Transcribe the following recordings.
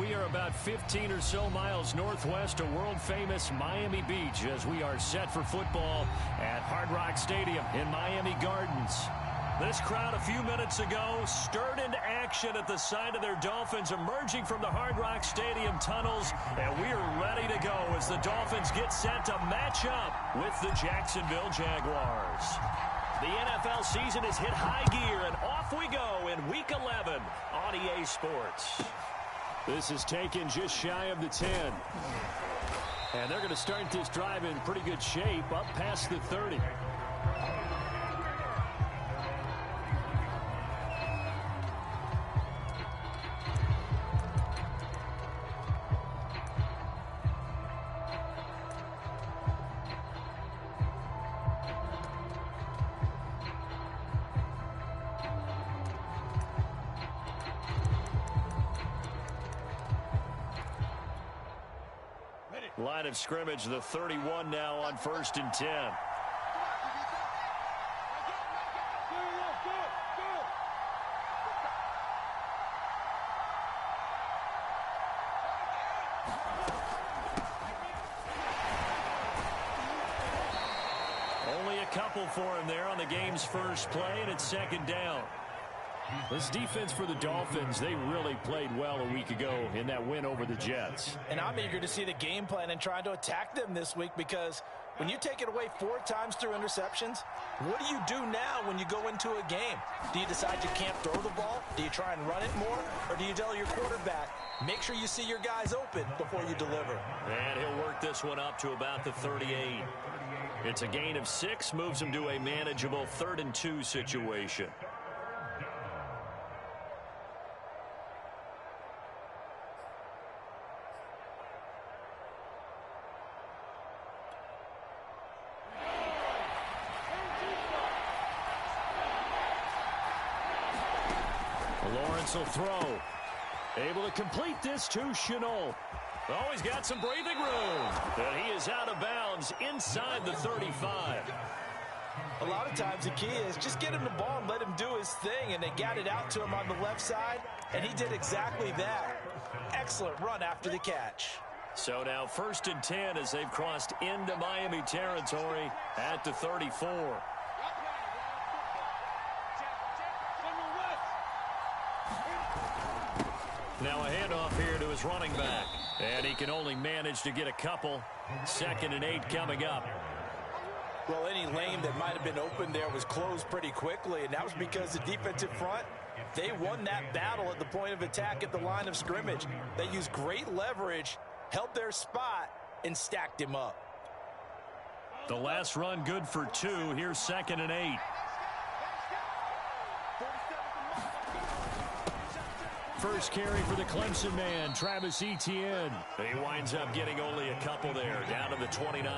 we are about 15 or so miles northwest of world-famous Miami Beach as we are set for football at Hard Rock Stadium in Miami Gardens. This crowd a few minutes ago stirred into action at the sight of their Dolphins emerging from the Hard Rock Stadium tunnels, and we are ready to go as the Dolphins get set to match up with the Jacksonville Jaguars. The NFL season has hit high gear, and off we go in Week 11 on EA Sports. This is taken just shy of the 10. And they're going to start this drive in pretty good shape, up past the 30. Line of scrimmage, the 31 now on 1st and 10. Only a couple for him there on the game's first play, and it's 2nd down. This defense for the Dolphins, they really played well a week ago in that win over the Jets. And I'm eager to see the game plan and trying to attack them this week, because when you take it away 4 times through interceptions, what do you do now when you go into a game? Do you decide you can't throw the ball? Do you try and run it more? Or do you tell your quarterback, make sure you see your guys open before you deliver? And he'll work this one up to about the 38. It's a gain of 6, moves him to a manageable 3rd and 2 situation. Lawrence will throw. Able to complete this to Chenault. Oh, he's got some breathing room. And he is out of bounds inside the 35. A lot of times the key is just get him the ball and let him do his thing, and they got it out to him on the left side, and he did exactly that. Excellent run after the catch. So now 1st and 10 as they've crossed into Miami territory at the 34. Now a handoff here to his running back. And he can only manage to get a couple. 2nd and 8 coming up. Well, any lane that might have been open there was closed pretty quickly, and that was because the defensive front, they won that battle at the point of attack at the line of scrimmage. They used great leverage, held their spot, and stacked him up. The last run good for 2. Here's 2nd and 8. First carry for the Clemson man, Travis Etienne. He winds up getting only a couple there, down to the 29.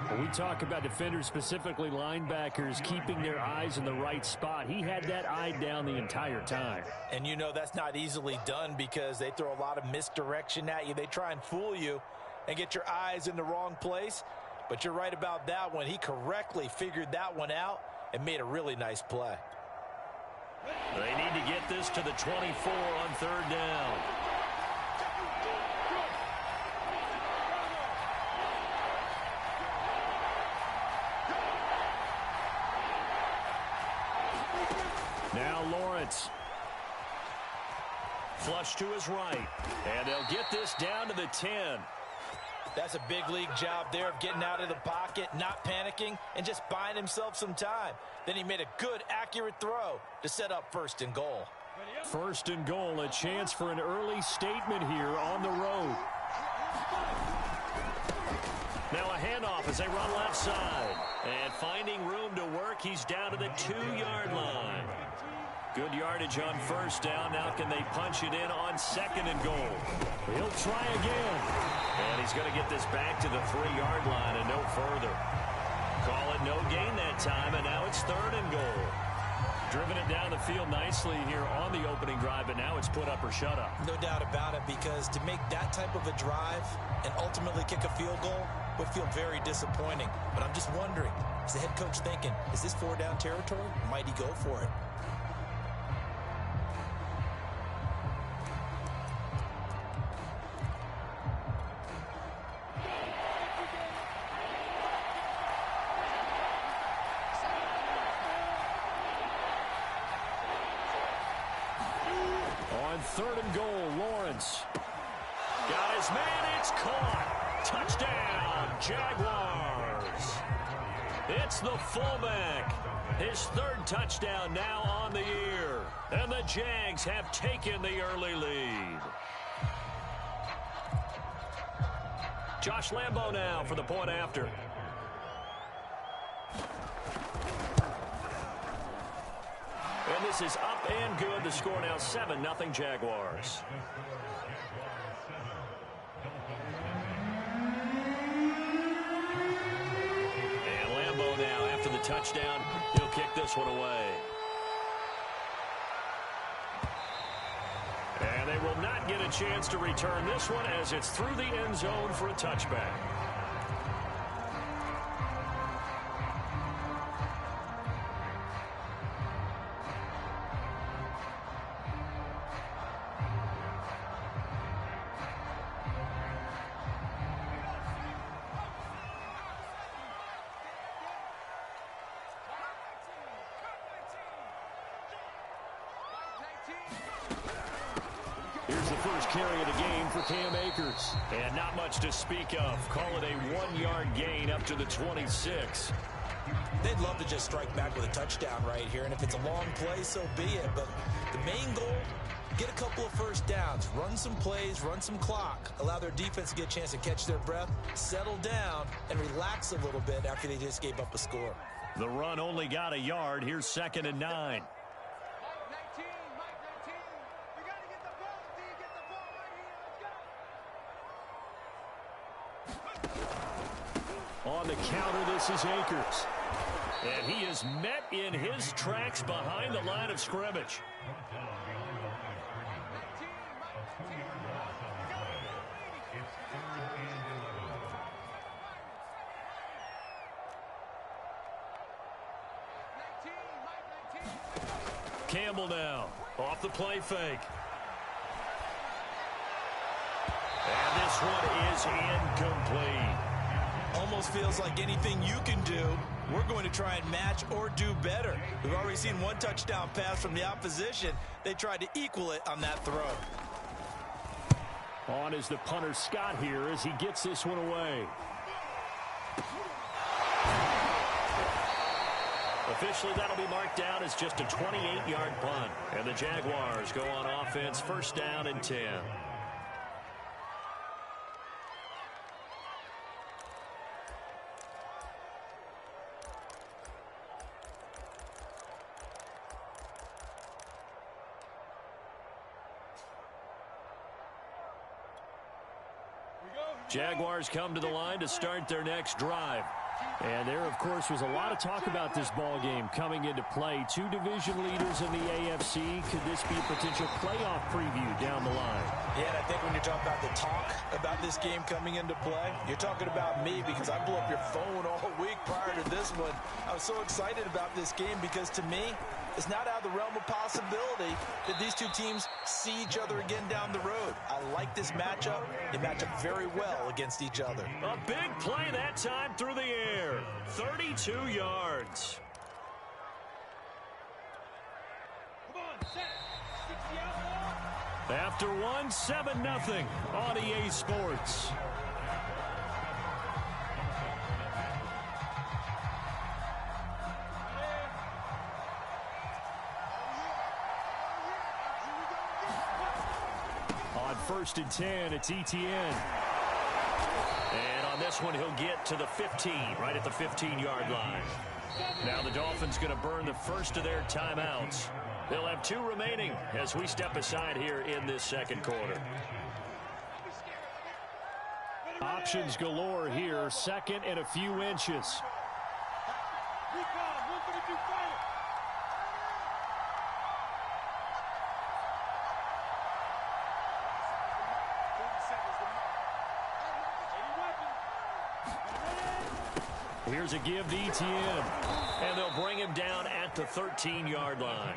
When we talk about defenders, specifically linebackers, keeping their eyes in the right spot, he had that eye down the entire time. And you know that's not easily done because they throw a lot of misdirection at you. They try and fool you and get your eyes in the wrong place. But you're right about that one. He correctly figured that one out and made a really nice play. They need to get this to the 24 on 3rd down. Now Lawrence. Flush to his right. And they'll get this down to the 10. That's a big league job there of getting out of the pocket, not panicking, and just buying himself some time. Then he made a good, accurate throw to set up 1st and goal. 1st and goal, a chance for an early statement here on the road. Now a handoff as they run left side. And finding room to work, he's down to the 2-yard line. Good yardage on 1st down. Now can they punch it in on 2nd and goal? He'll try again. And he's going to get this back to the 3-yard line and no further. Call it no gain that time, and now it's 3rd and goal. Driven it down the field nicely here on the opening drive, but now it's put up or shut up. No doubt about it, because to make that type of a drive and ultimately kick a field goal would feel very disappointing. But I'm just wondering, is the head coach thinking, is this 4-down territory? Might he go for it? third and goal. Lawrence. Got his man. It's caught. Touchdown, Jaguars. It's the fullback. His third touchdown now on the year. And the Jags have taken the early lead. Josh Lambo now for the point after. And this is up and good. The score now 7-0 Jaguars. And Lambo now after the touchdown. He'll kick this one away. And they will not get a chance to return this one as it's through the end zone for a touchback. Here's the first carry of the game for Cam Akers. And not much to speak of. Call it a 1-yard gain up to the 26. They'd love to just strike back with a touchdown right here. And if it's a long play, so be it. But the main goal, get a couple of first downs. Run some plays, run some clock. Allow their defense to get a chance to catch their breath, settle down, and relax a little bit after they just gave up a score. The run only got a yard. Here's 2nd and 9. On the counter, this is Akers. And he is met in his tracks behind the line of scrimmage. Campbell now, off the play fake. And this one is incomplete. Almost feels like anything you can do, we're going to try and match or do better. We've already seen one touchdown pass from the opposition. They tried to equal it on that throw. On is the punter Scott here as he gets this one away. Officially, that'll be marked down as just a 28-yard punt. And the Jaguars go on offense, 1st down and 10. Jaguars come to the line to start their next drive. And there, of course, was a lot of talk about this ball game coming into play. 2 division leaders in the AFC. Could this be a potential playoff preview down the line? Yeah, and I think when you're talking about the talk about this game coming into play, you're talking about me because I blew up your phone all week prior to this one. I was so excited about this game because, to me, it's not out of the realm of possibility that these two teams see each other again down the road. I like this matchup. They match up very well against each other. A big play that time through the air. 32 yards. Come on, set. 60 out. After one, 7-0 on EA Sports. On 1st and 10, it's ETN. And on this one, he'll get to the 15, right at the 15-yard line. Now the Dolphins going to burn the first of their timeouts. They'll have 2 remaining as we step aside here in this second quarter. Options galore here, 2nd and a few inches. Here's a give to ETN. And they'll bring him down at the 13-yard line.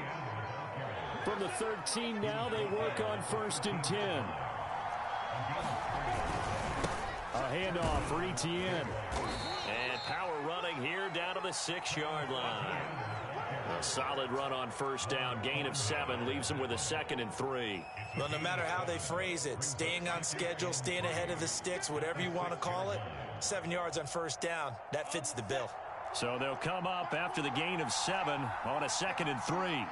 From the 13 now, they work on 1st and 10. A handoff for ETN. And power running here down to the 6-yard line. Solid run on first down. Gain of 7 leaves them with a 2nd and 3. Well, no matter how they phrase it, staying on schedule, staying ahead of the sticks, whatever you want to call it, 7 yards on first down, that fits the bill. So they'll come up after the gain of 7 on a 2nd and 3.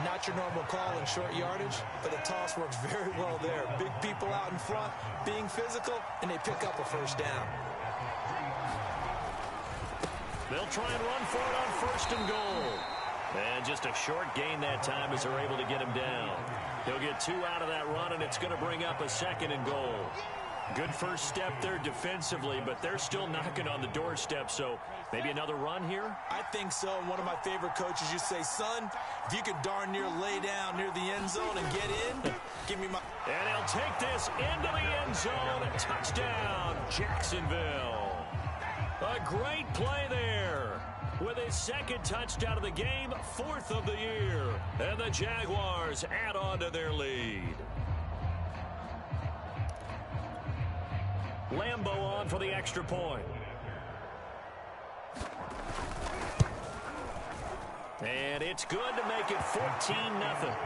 Not your normal call in short yardage, but the toss works very well there. Big people out in front, being physical, and they pick up a first down. They'll try and run for it on 1st and goal. And just a short gain that time as they're able to get him down. He'll get 2 out of that run, and it's going to bring up a 2nd and goal. Good first step there defensively, but they're still knocking on the doorstep, so maybe another run here? I think so. One of my favorite coaches used to say, son, if you could darn near lay down near the end zone and get in, give me my... And he'll take this into the end zone. Touchdown, Jacksonville. A great play there. With his 2nd touchdown of the game, 4th of the year. And the Jaguars add on to their lead. Lambo on for the extra point. And it's good to make it 14-0.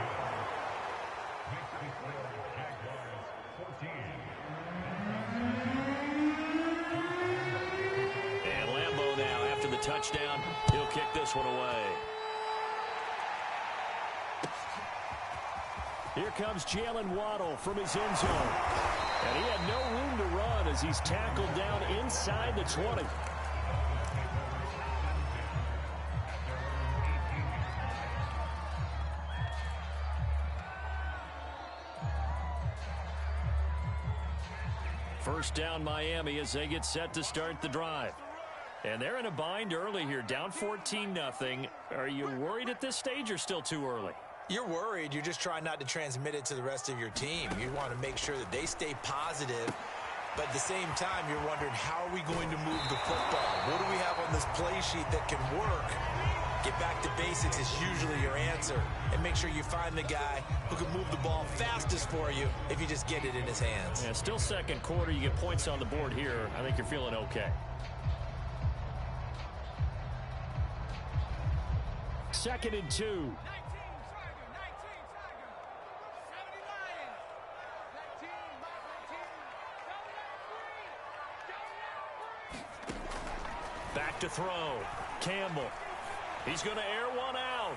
And Lambo now, after the touchdown, he'll kick this one away. Here comes Jalen Waddle from his end zone. And he had no room to run as he's tackled down inside the 20. First down Miami as they get set to start the drive. And they're in a bind early here, down 14-0. Are you worried at this stage or still too early? You're worried. You're just trying not to transmit it to the rest of your team. You want to make sure that they stay positive. But at the same time, you're wondering, how are we going to move the football? What do we have on this play sheet that can work? Get back to basics is usually your answer. And make sure you find the guy who can move the ball fastest for you if you just get it in his hands. Yeah, still second quarter. You get points on the board here. I think you're feeling okay. 2nd and 2. Back to throw. Campbell. He's going to air one out.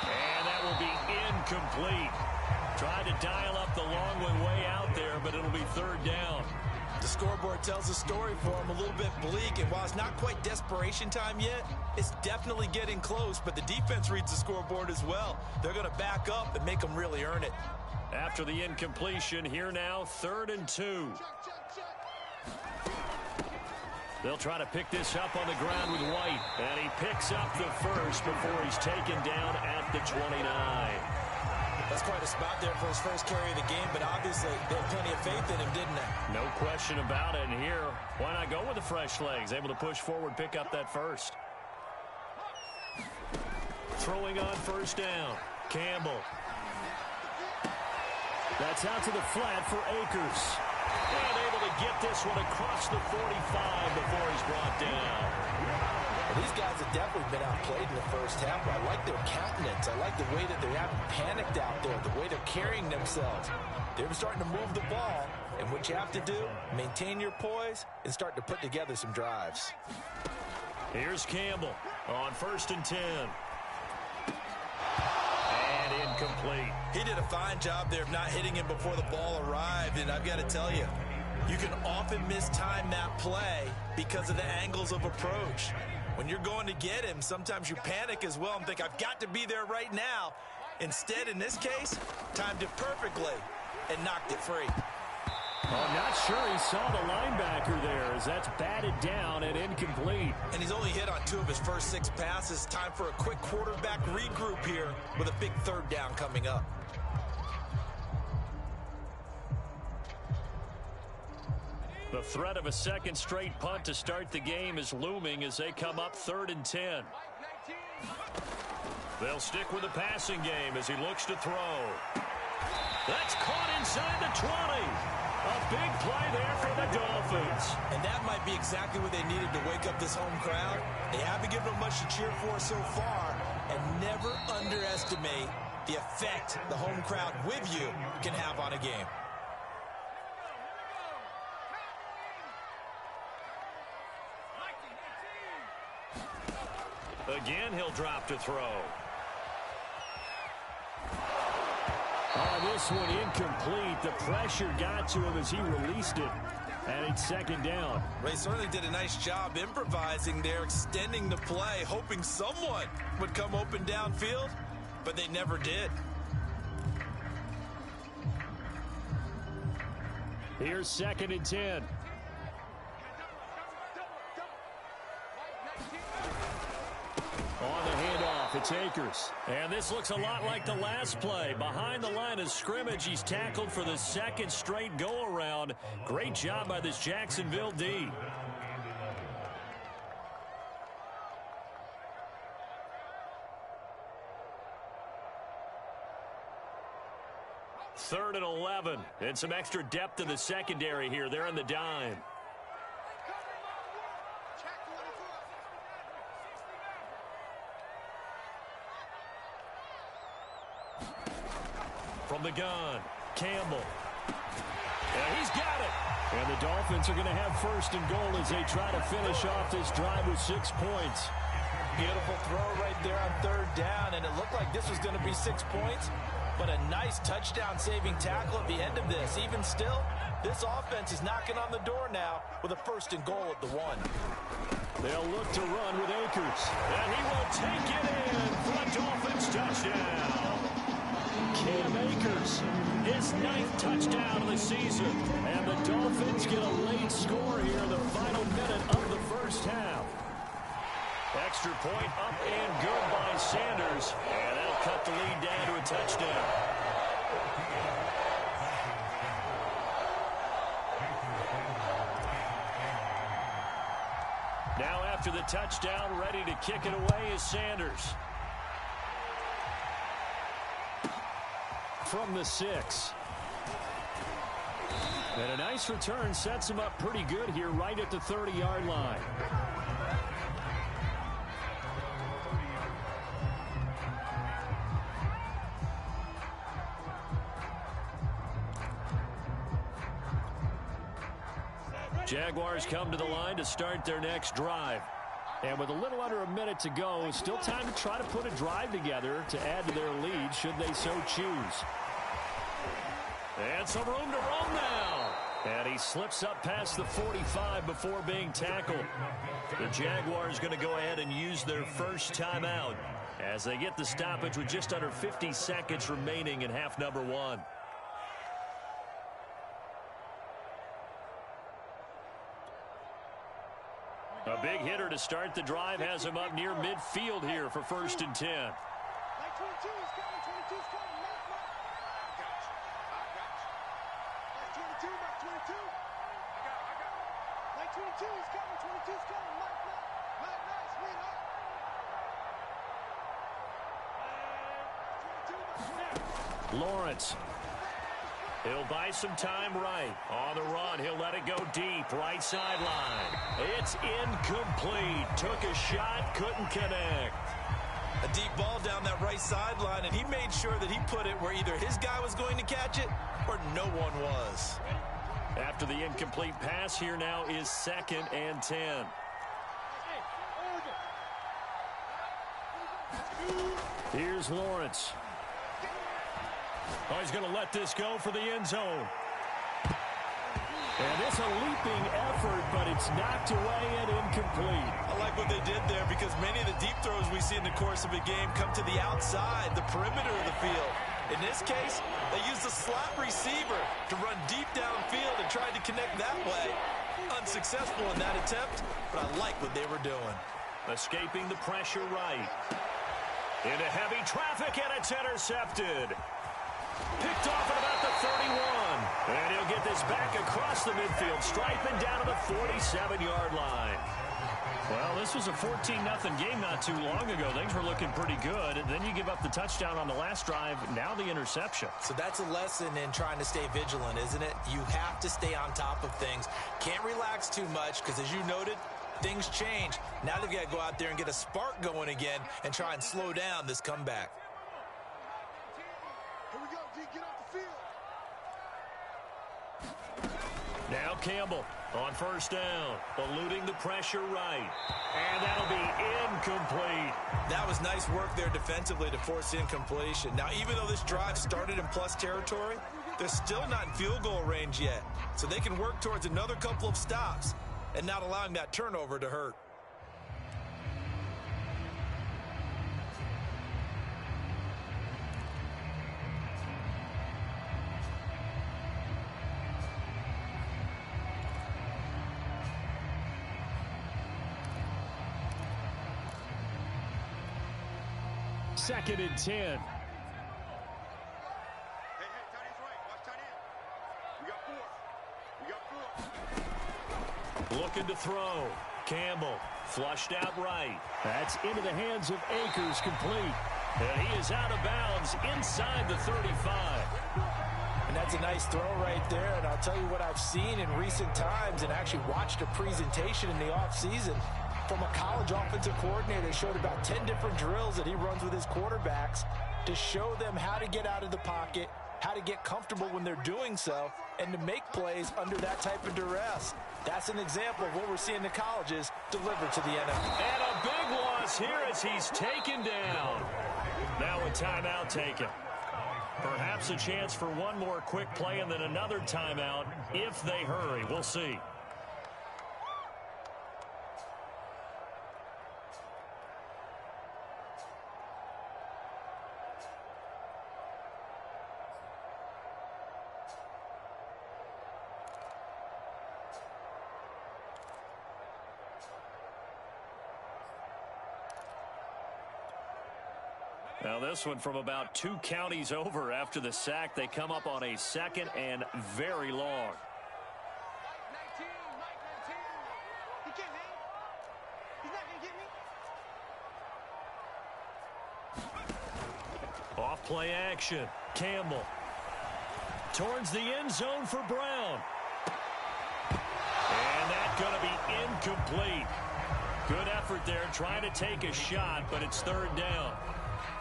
And that will be incomplete. Tried to dial up the long one way out there, but it'll be 3rd down. The scoreboard tells a story for him, a little bit bleak, and while it's not quite desperation time yet, it's definitely getting close, but the defense reads the scoreboard as well. They're going to back up and make them really earn it. After the incompletion, here now, 3rd and 2. They'll try to pick this up on the ground with White, and he picks up the first before he's taken down at the 29. That's quite a spot there for his first carry of the game, but obviously they had plenty of faith in him, didn't they? No question about it. And here, why not go with the fresh legs? Able to push forward, pick up that first. Throwing on 1st down. Campbell. That's out to the flat for Akers. And able to get this one across the 45 before he's brought down. Well, these guys have definitely been outplayed in the first half, but I like their countenance. I like the way that they haven't panicked out there, the way they're carrying themselves. They're starting to move the ball, and what you have to do, maintain your poise and start to put together some drives. Here's Campbell on 1st and 10. And incomplete. He did a fine job there of not hitting him before the ball arrived, and I've got to tell you, you can often mistime that play because of the angles of approach. When you're going to get him, sometimes you panic as well and think, I've got to be there right now. Instead, in this case, timed it perfectly and knocked it free. I'm not sure he saw the linebacker there as that's batted down and incomplete. And he's only hit on 2 of his first 6 passes. Time for a quick quarterback regroup here with a big 3rd down coming up. The threat of a second straight punt to start the game is looming as they come up 3rd and 10. They'll stick with the passing game as he looks to throw. That's caught inside the 20. A big play there for the Dolphins. And that might be exactly what they needed to wake up this home crowd. They haven't given them much to cheer for so far, and never underestimate the effect the home crowd with you can have on a game. Again, he'll drop to throw. Oh, this one incomplete. The pressure got to him as he released it. And it's second down. Ray certainly did a nice job improvising there, extending the play, hoping someone would come open downfield, but they never did. Here's 2nd and 10. On the handoff, it's Akers. And this looks a lot like the last play. Behind the line of scrimmage, he's tackled for the second straight go-around. Great job by this Jacksonville D. Third and 11. And some extra depth in the secondary here. They're in the dime. From the gun, Campbell. And he's got it. And the Dolphins are going to have 1st and goal as they try to finish off this drive with 6 points. Beautiful throw right there on 3rd down, and it looked like this was going to be 6 points, but a nice touchdown-saving tackle at the end of this. Even still, this offense is knocking on the door now with a 1st and goal at the 1. They'll look to run with Akers. And he will take it in for a Dolphins touchdown. Cam Akers, his 9th touchdown of the season. And the Dolphins get a late score here in the final minute of the first half. Extra point up and good by Sanders. And that'll cut the lead down to a touchdown. Now after the touchdown, ready to kick it away is Sanders. From the 6. And a nice return sets him up pretty good here right at the 30-yard line. Jaguars come to the line to start their next drive. And with a little under a minute to go, still time to try to put a drive together to add to their lead should they so choose. And some room to roam now. And he slips up past the 45 before being tackled. The Jaguars going to go ahead and use their first timeout as they get the stoppage with just under 50 seconds remaining in half number 1. A big hitter to start the drive has him up near midfield here for 1st and 10. 22 is coming, 22 is coming. I got you. Mike 22, Mike 22. I got it. Mike 22 is coming, 22 is coming. Mike, nice, lead up. 22, Lawrence. He'll buy some time right. On the run, he'll let it go deep. Right sideline. It's incomplete. Took a shot, couldn't connect. A deep ball down that right sideline, and he made sure that he put it where either his guy was going to catch it or no one was. After the incomplete pass, here now is 2nd and 10. Here's Lawrence. Oh, he's going to let this go for the end zone. And it's a leaping effort, but it's knocked away and incomplete. I like what they did there because many of the deep throws we see in the course of a game come to the outside, the perimeter of the field. In this case, they used a slot receiver to run deep downfield and tried to connect that way. Unsuccessful in that attempt, but I like what they were doing. Escaping the pressure right. Into heavy traffic, and it's intercepted. Picked off at about the 31. And he'll get this back across the midfield stripe and down to the 47-yard line. Well, this this was a 14-0 game not too long ago. Things were looking pretty good. And then you give up the touchdown on the last drive. Now the interception. So that's a lesson in trying to stay vigilant, isn't it? You have to stay on top of things. Can't relax too much because, as you noted, things change. Now they've got to go out there and get a spark going again and try and slow down this comeback. Here we go, D. Get off the field. Now Campbell on first down, eluding the pressure right. And that'll be incomplete. That was nice work there defensively to force incompletion. Now, even though this drive started in plus territory, they're still not in field goal range yet. So they can work towards another couple of stops and not allowing that turnover to hurt. Second and 10. Hey, tight end's right. Watch tight end. We got four. Looking to throw. Campbell flushed out right. That's into the hands of Akers, complete. And he is out of bounds inside the 35. And that's a nice throw right there. And I'll tell you what I've seen in recent times and actually watched a presentation in the offseason from a college offensive coordinator. Showed about 10 different drills that he runs with his quarterbacks to show them how to get out of the pocket, how to get comfortable when they're doing so, and to make plays under that type of duress. That's an example of what we're seeing the colleges deliver to the NFL. And a big loss here as he's taken down. Now a timeout taken. Perhaps a chance for one more quick play and then another timeout if they hurry. We'll see. Now this one from about 2 counties over after the sack. They come up on a second and very long. Mike 19. He can't hang. He's not going to get me. Off play action. Campbell towards the end zone for Brown. And that's going to be incomplete. Good effort there trying to take a shot, but it's third down.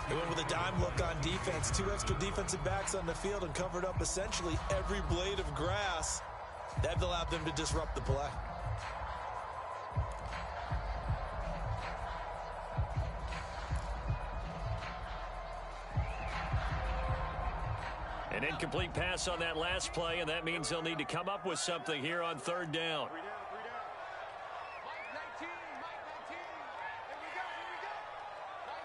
They went with a dime look on defense. 2 extra defensive backs on the field and covered up essentially every blade of grass. That allowed them to disrupt the play. An incomplete pass on that last play, and that means they'll need to come up with something here on third down. 3 down. Mike 19. Here we go. Mike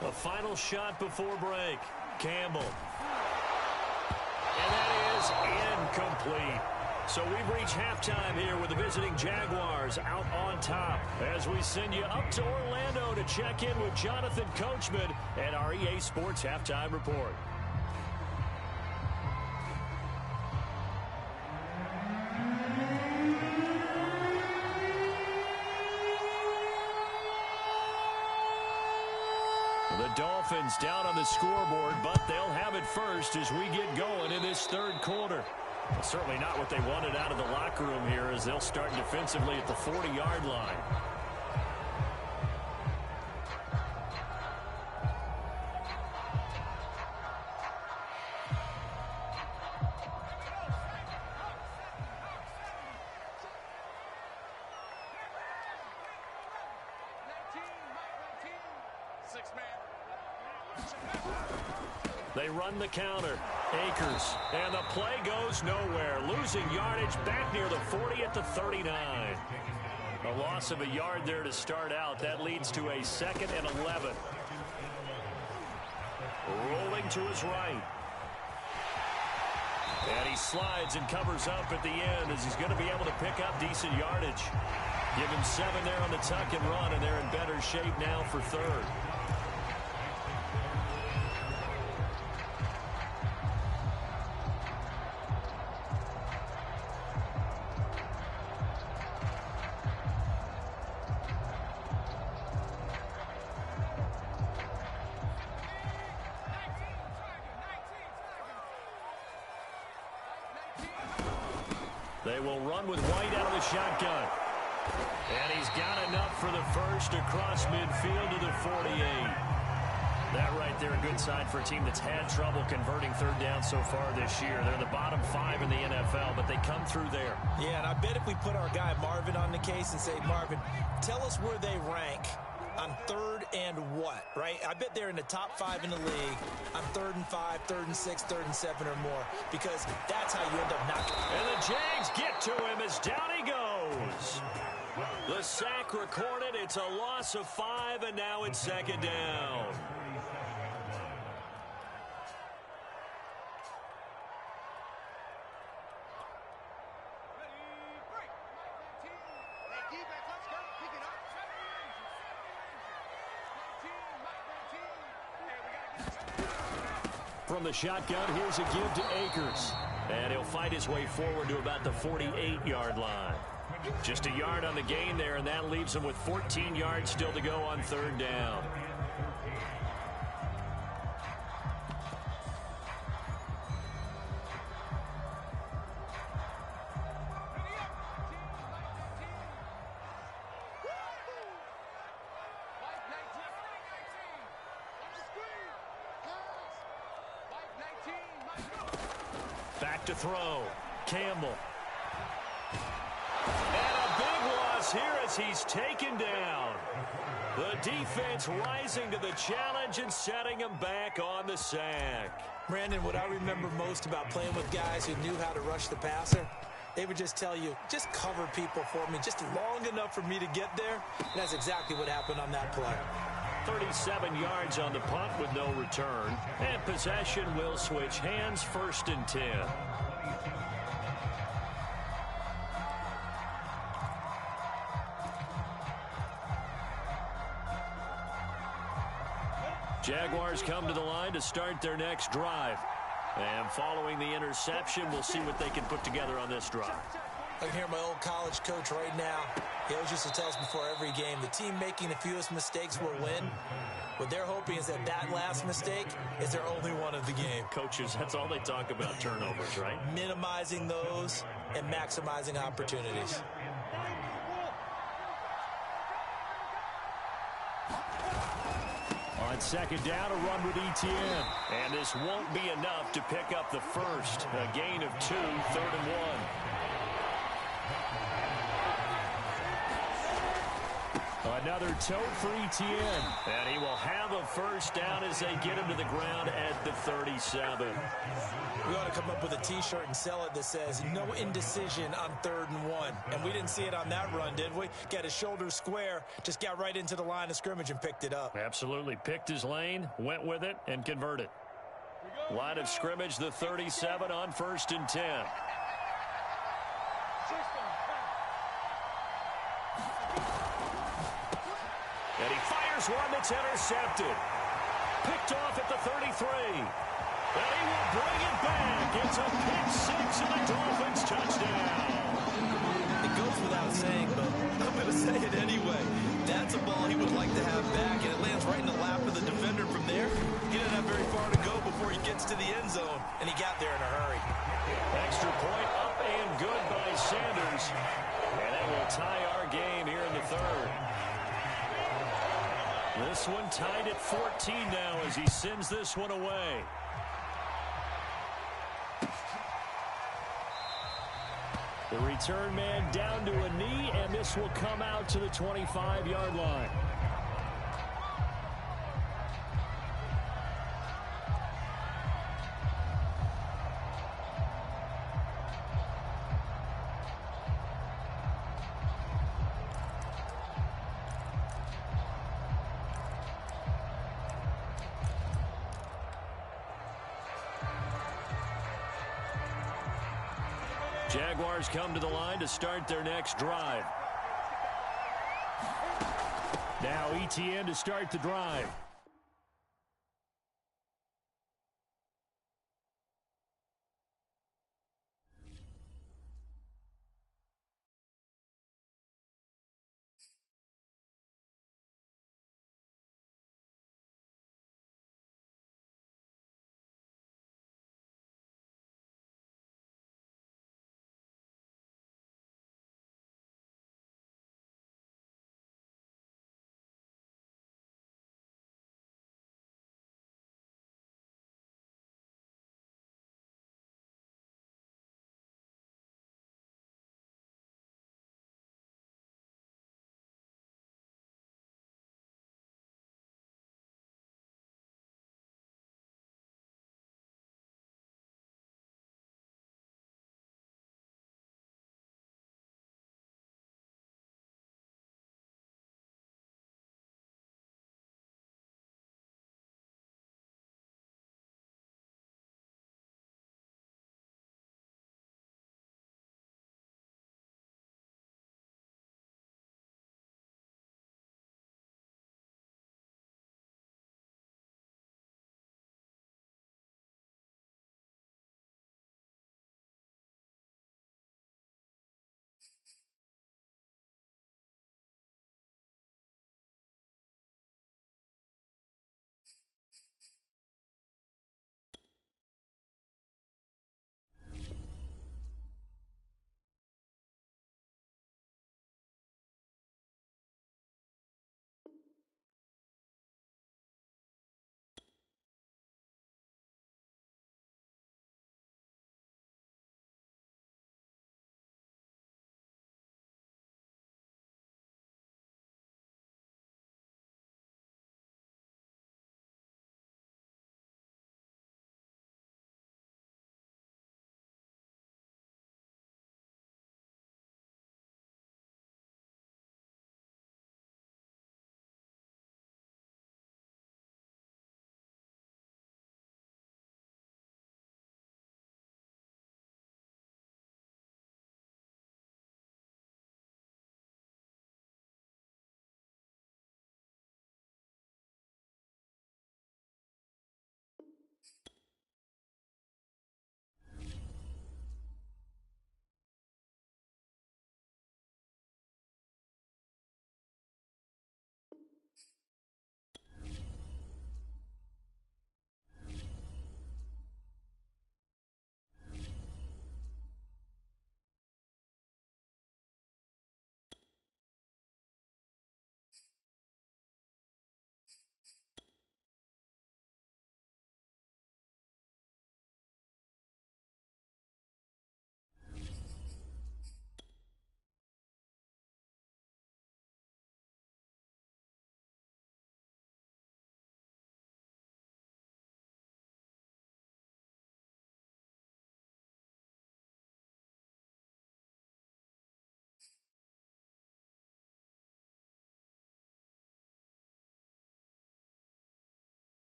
19. A final shot before break. Campbell. And that is incomplete. So we've reached halftime here with the visiting Jaguars out on top as we send you up to Orlando to check in with Jonathan Coachman and our EA Sports Halftime Report. The Dolphins down on the scoreboard, but they'll have it first as we get going in this third quarter. Well, certainly not what they wanted out of the locker room here as they'll start defensively at the 40-yard line. They run the counter. Akers. And the play goes nowhere. Losing yardage back near the 40 at the 39. A loss of a yard there to start out. That leads to a 2nd and 11. Rolling to his right. And he slides and covers up at the end as he's going to be able to pick up decent yardage. Give him 7 there on the tuck and run, and they're in better shape now for third. They will run with White out of the shotgun. And he's got enough for the first across midfield to the 48. That right there, a good sign for a team that's had trouble converting third down so far this year. They're the bottom 5 in the NFL, but they come through there. Yeah, and I bet if we put our guy Marvin on the case and say, Marvin, tell us where they rank on third and what, right? I bet they're in the top 5 in the league on 3rd and 5, 3rd and 6, 3rd and 7 or more, because that's how you end up knocking. And the Jags get to him as down he goes. The sack recorded. It's a loss of 5, and now it's second down. From the shotgun, here's a give to Akers. And he'll fight his way forward to about the 48-yard line. Just a yard on the gain there, and that leaves him with 14 yards still to go on third down. Back to throw. Campbell. And a big loss here as he's taken down. The defense rising to the challenge and setting him back on the sack. Brandon, what I remember most about playing with guys who knew how to rush the passer, they would just tell you, just cover people for me, just long enough for me to get there. And that's exactly what happened on that play. 37 yards on the punt with no return. And possession will switch hands, 1st and 10. Jaguars come to the line to start their next drive. And following the interception, we'll see what they can put together on this drive. I can hear my old college coach right now. He always used to tell us before every game, the team making the fewest mistakes will win. What they're hoping is that that last mistake is their only one of the game. Coaches, that's all they talk about, turnovers, right? Minimizing those and maximizing opportunities. On second down, a run with ETN. And this won't be enough to pick up the first. A gain of 2, 3rd and 1. Another tote for ETN. And he will have a first down as they get him to the ground at the 37. We ought to come up with a T-shirt and sell it that says, no indecision on 3rd and 1. And we didn't see it on that run, did we? Got his shoulders square, just got right into the line of scrimmage and picked it up. Absolutely. Picked his lane, went with it, and converted. Line of scrimmage, the 37 on 1st and 10. And he fires one that's intercepted. Picked off at the 33. And he will bring it back. It's a pick 6 and the Dolphins touchdown. It goes without saying, but I'm going to say it anyway. That's a ball he would like to have back, and it lands right in the lap of the defender from there. He didn't have very far to go before he gets to the end zone, and he got there in a hurry. Extra point up and good by Sanders. And that will tie our game here in the 3rd. This one tied at 14 now as he sends this one away. The return man down to a knee, and this will come out to the 25-yard line. Jaguars come to the line to start their next drive. Now ETN to start the drive.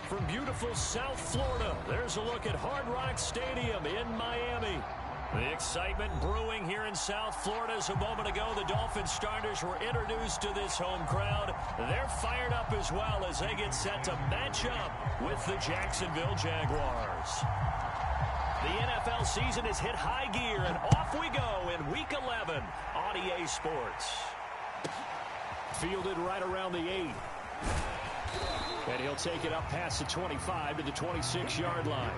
From beautiful South Florida, there's a look at Hard Rock Stadium in Miami. The excitement brewing here in South Florida as a moment ago. The Dolphins starters were introduced to this home crowd. They're fired up as well as they get set to match up with the Jacksonville Jaguars. The NFL season has hit high gear, and off we go in Week 11 on EA Sports. Fielded right around the 8. And he'll take it up past the 25 to the 26-yard line.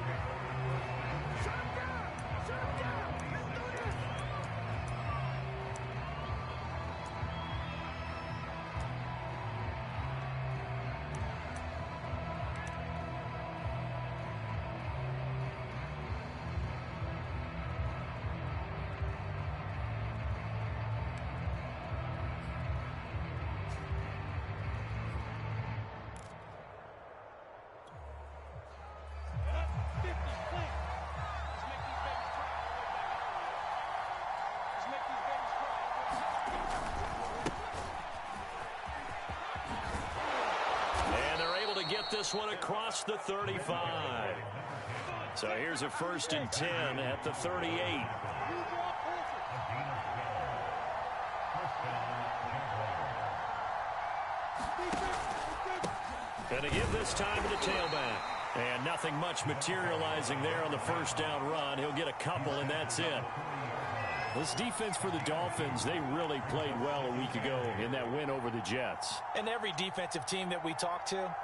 Get this one across the 35. So here's a 1st and 10 at the 38. And to give this time to the tailback. And nothing much materializing there on the first down run. He'll get a couple, and that's it. This defense for the Dolphins, they really played well a week ago in that win over the Jets. And every defensive team that we talk to,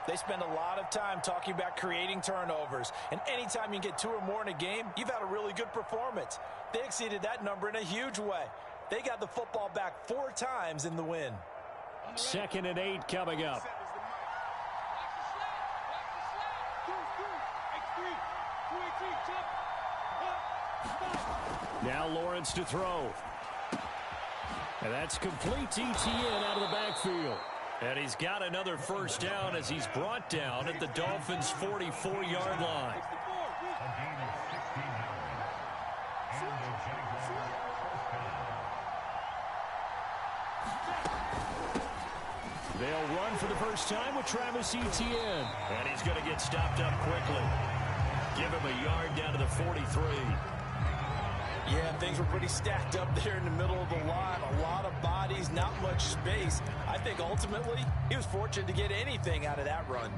they spend a lot of time talking about creating turnovers. And anytime you get 2 or more in a game, you've had a really good performance. They exceeded that number in a huge way. They got the football back 4 times in the win. 2nd and 8 coming up. Now Lawrence to throw. And that's complete to Etienne out of the backfield. And he's got another first down as he's brought down at the Dolphins' 44-yard line. They'll run for the first time with Travis Etienne. And he's going to get stopped up quickly. Give him a yard down to the 43. Yeah, things were pretty stacked up there in the middle of the line. A lot of bodies, not much space. I think ultimately he was fortunate to get anything out of that run.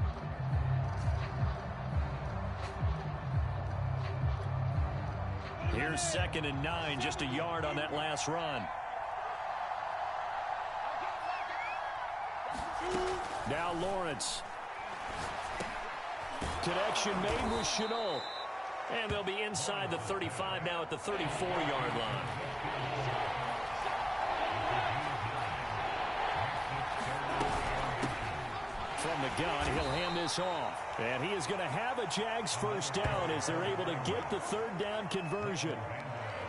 Here's 2nd and 9, just a yard on that last run. Now Lawrence. Connection made with Chenault. And they'll be inside the 35 now at the 34-yard line. From the gun, he'll hand this off. And he is going to have a Jags first down as they're able to get the 3rd down conversion.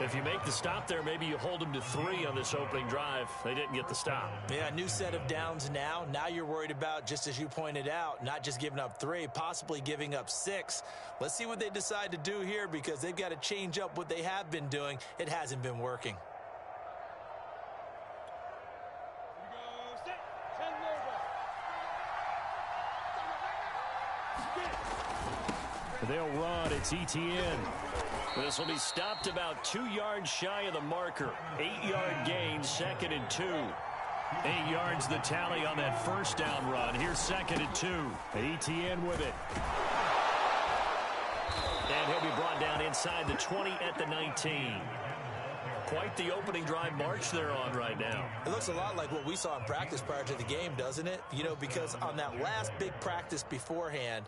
If you make the stop there, maybe you hold them to 3 on this opening drive. They didn't get the stop. Yeah, new set of downs now. Now you're worried about, just as you pointed out, not just giving up 3, possibly giving up 6. Let's see what they decide to do here because they've got to change up what they have been doing. It hasn't been working. They'll run. It's Etienne. This will be stopped about 2 yards shy of the marker. 8-yard gain, 2nd and 2. 8 yards the tally on that first down run. Here's 2nd and 2. Etienne with it. And he'll be brought down inside the 20 at the 19. Quite the opening drive march they're on right now. It looks a lot like what we saw in practice prior to the game, doesn't it? You know, because on that last big practice beforehand,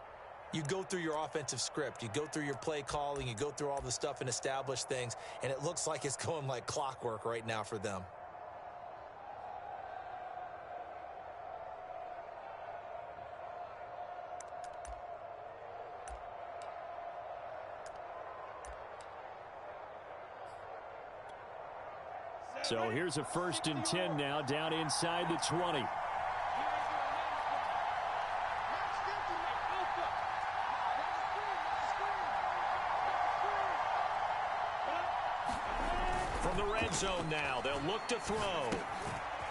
you go through your offensive script. You go through your play calling. You go through all the stuff and establish things. And it looks like it's going like clockwork right now for them. So here's a 1st and 10 now down inside the 20. From the red zone now, they'll look to throw.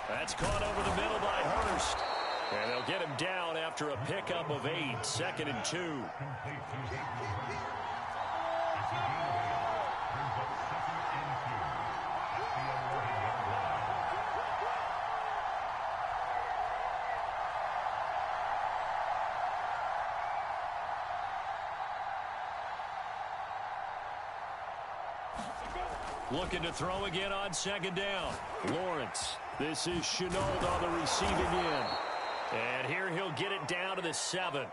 That's caught over the middle by Hurst. And they'll get him down after a pickup of 8, 2nd and 2. Looking to throw again on 2nd down. Lawrence. This is Chenault on the receiving end. And here he'll get it down to the 7.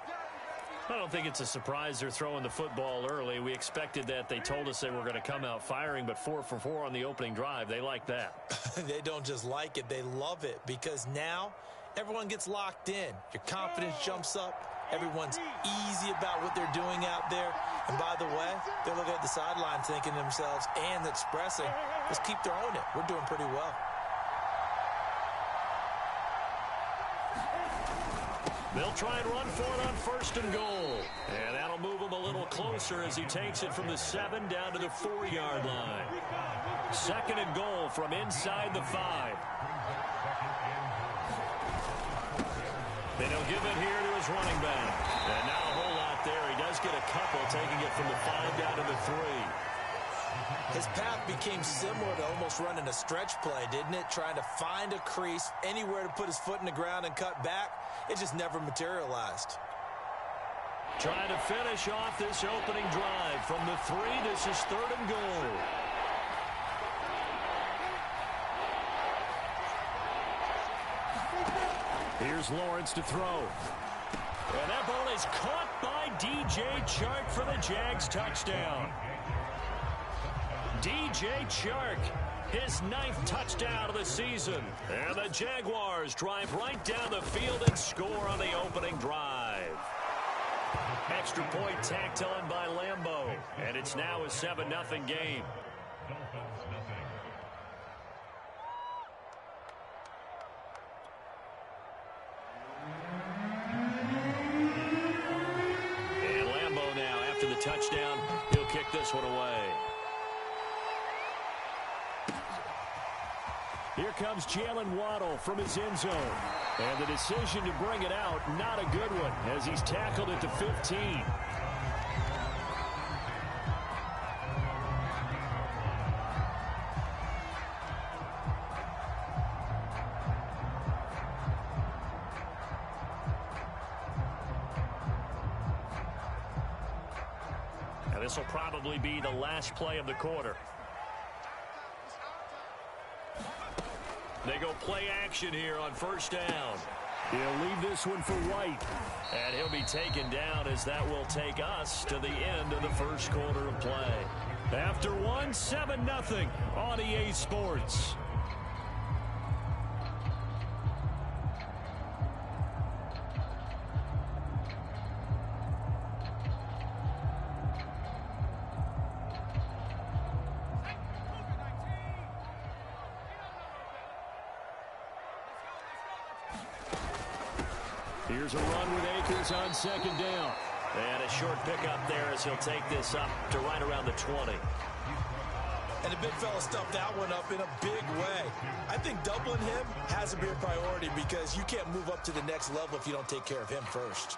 I don't think it's a surprise they're throwing the football early. We expected that. They told us they were going to come out firing, but 4 for 4 on the opening drive. They like that. They don't just like it, they love it, because now everyone gets locked in. Your confidence jumps up. Everyone's easy about what they're doing out there. And by the way, they're looking at the sideline thinking to themselves and expressing, let's keep throwing it. We're doing pretty well. They'll try and run for it on 1st and goal. And that'll move him a little closer as he takes it from the 7 down to the 4-yard line. 2nd and goal from inside the 5. Then he'll give it here to his running back. And not a whole lot there. He does get a couple, taking it from the 5 down to the 3. His path became similar to almost running a stretch play, didn't it? Trying to find a crease, anywhere to put his foot in the ground and cut back. It just never materialized. Trying to finish off this opening drive from the 3. This is 3rd and goal. Here's Lawrence to throw. And that ball is caught by DJ Chark for the Jags touchdown. DJ Chark, his 9th touchdown of the season. And the Jaguars drive right down the field and score on the opening drive. Extra point tacked on by Lambeau. And it's now a 7-0 game. And Lambeau now, after the touchdown, he'll kick this one away. Here comes Jalen Waddle from his end zone. And the decision to bring it out, not a good one, as he's tackled at the 15. And this will probably be the last play of the quarter. They go play action here on 1st down. He'll leave this one for White. And he'll be taken down as that will take us to the end of the 1st quarter of play. After 7-0 on EA Sports. Here's a run with Akers on 2nd down. And a short pickup there as he'll take this up to right around the 20. And the big fella stuffed that one up in a big way. I think doubling him has to be a priority because you can't move up to the next level if you don't take care of him first.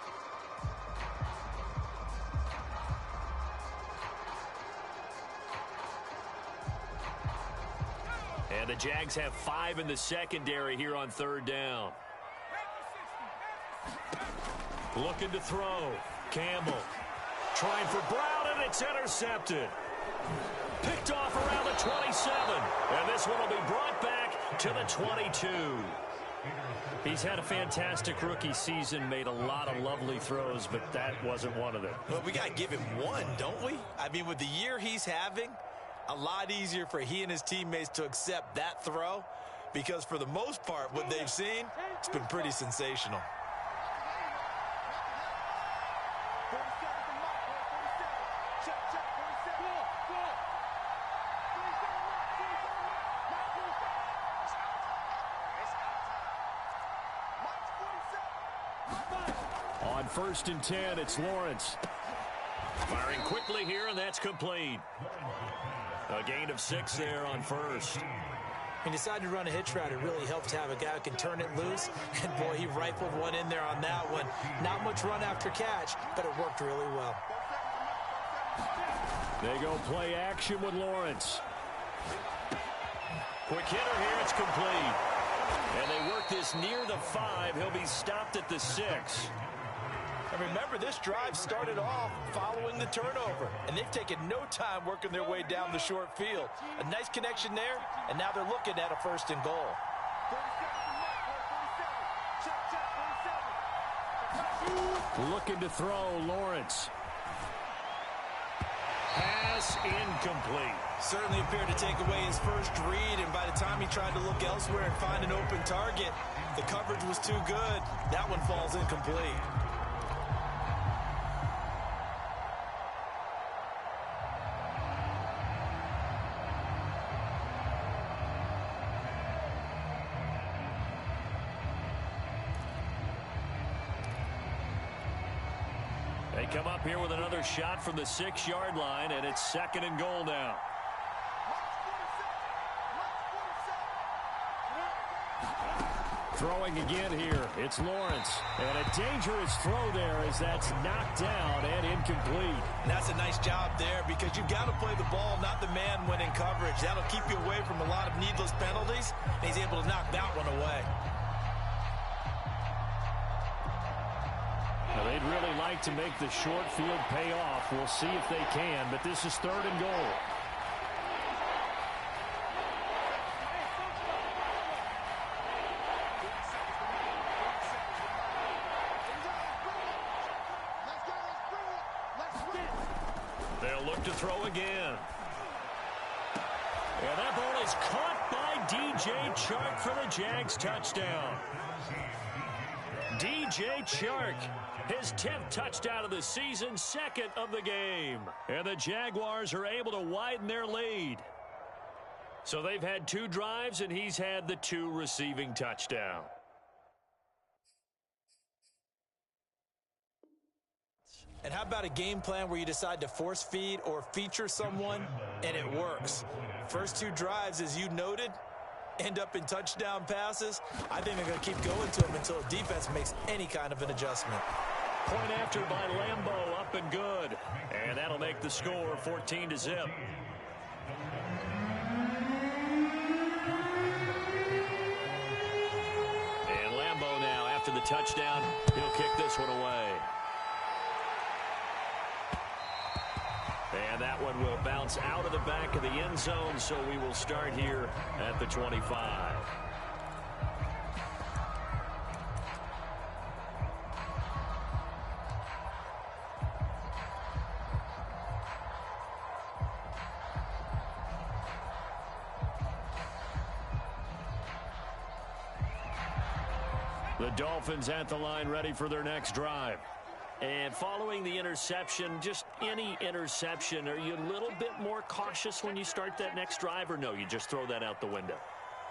And the Jags have 5 in the secondary here on 3rd down. Looking to throw. Campbell trying for Brown, and it's intercepted. Picked off around the 27. And this one will be brought back to the 22. He's had a fantastic rookie season, made a lot of lovely throws, but that wasn't one of them. Well, we got to give him one, don't we? I mean, with the year he's having, a lot easier for he and his teammates to accept that throw because for the most part, what they've seen, it's been pretty sensational. On 1st and 10, it's Lawrence. Firing quickly here, and that's complete. A gain of 6 there on 1st. He decided to run a hitch route. It really helps to have a guy who can turn it loose. And, boy, he rifled one in there on that one. Not much run after catch, but it worked really well. They go play action with Lawrence. Quick hitter here. It's complete. And they work this near the 5. He'll be stopped at the 6. And remember, this drive started off following the turnover, and they've taken no time working their way down the short field. A nice connection there, and now they're looking at a 1st and goal. Looking to throw, Lawrence. Pass incomplete. Certainly appeared to take away his first read, and by the time he tried to look elsewhere and find an open target, the coverage was too good. That one falls incomplete. They come up here with another shot from the 6-yard line, and it's 2nd and goal now. Throwing again here. It's Lawrence. And a dangerous throw there as that's knocked down and incomplete. And that's a nice job there because you've got to play the ball, not the man when in coverage. That'll keep you away from a lot of needless penalties, and he's able to knock that one away. Now, they'd really like to make the short field pay off. We'll see if they can, but this is 3rd and goal. They'll look to throw again. And that ball is caught by DJ Chark for the Jags touchdown. DJ Chark, his 10th touchdown of the season, 2nd of the game. And the Jaguars are able to widen their lead. So they've had 2 drives, and he's had the 2 receiving touchdowns. And how about a game plan where you decide to force feed or feature someone, and it works? First 2 drives, as you noted, end up in touchdown passes. I think they're going to keep going to them until the defense makes any kind of an adjustment. Point after by Lambo, up and good. And that'll make the score 14-0. And Lambo now, after the touchdown, he'll kick this one away. And that one will bounce out of the back of the end zone, so we will start here at the 25. The Dolphins at the line, ready for their next drive. And following the interception, just any interception, are you a little bit more cautious when you start that next drive, or no, you just throw that out the window?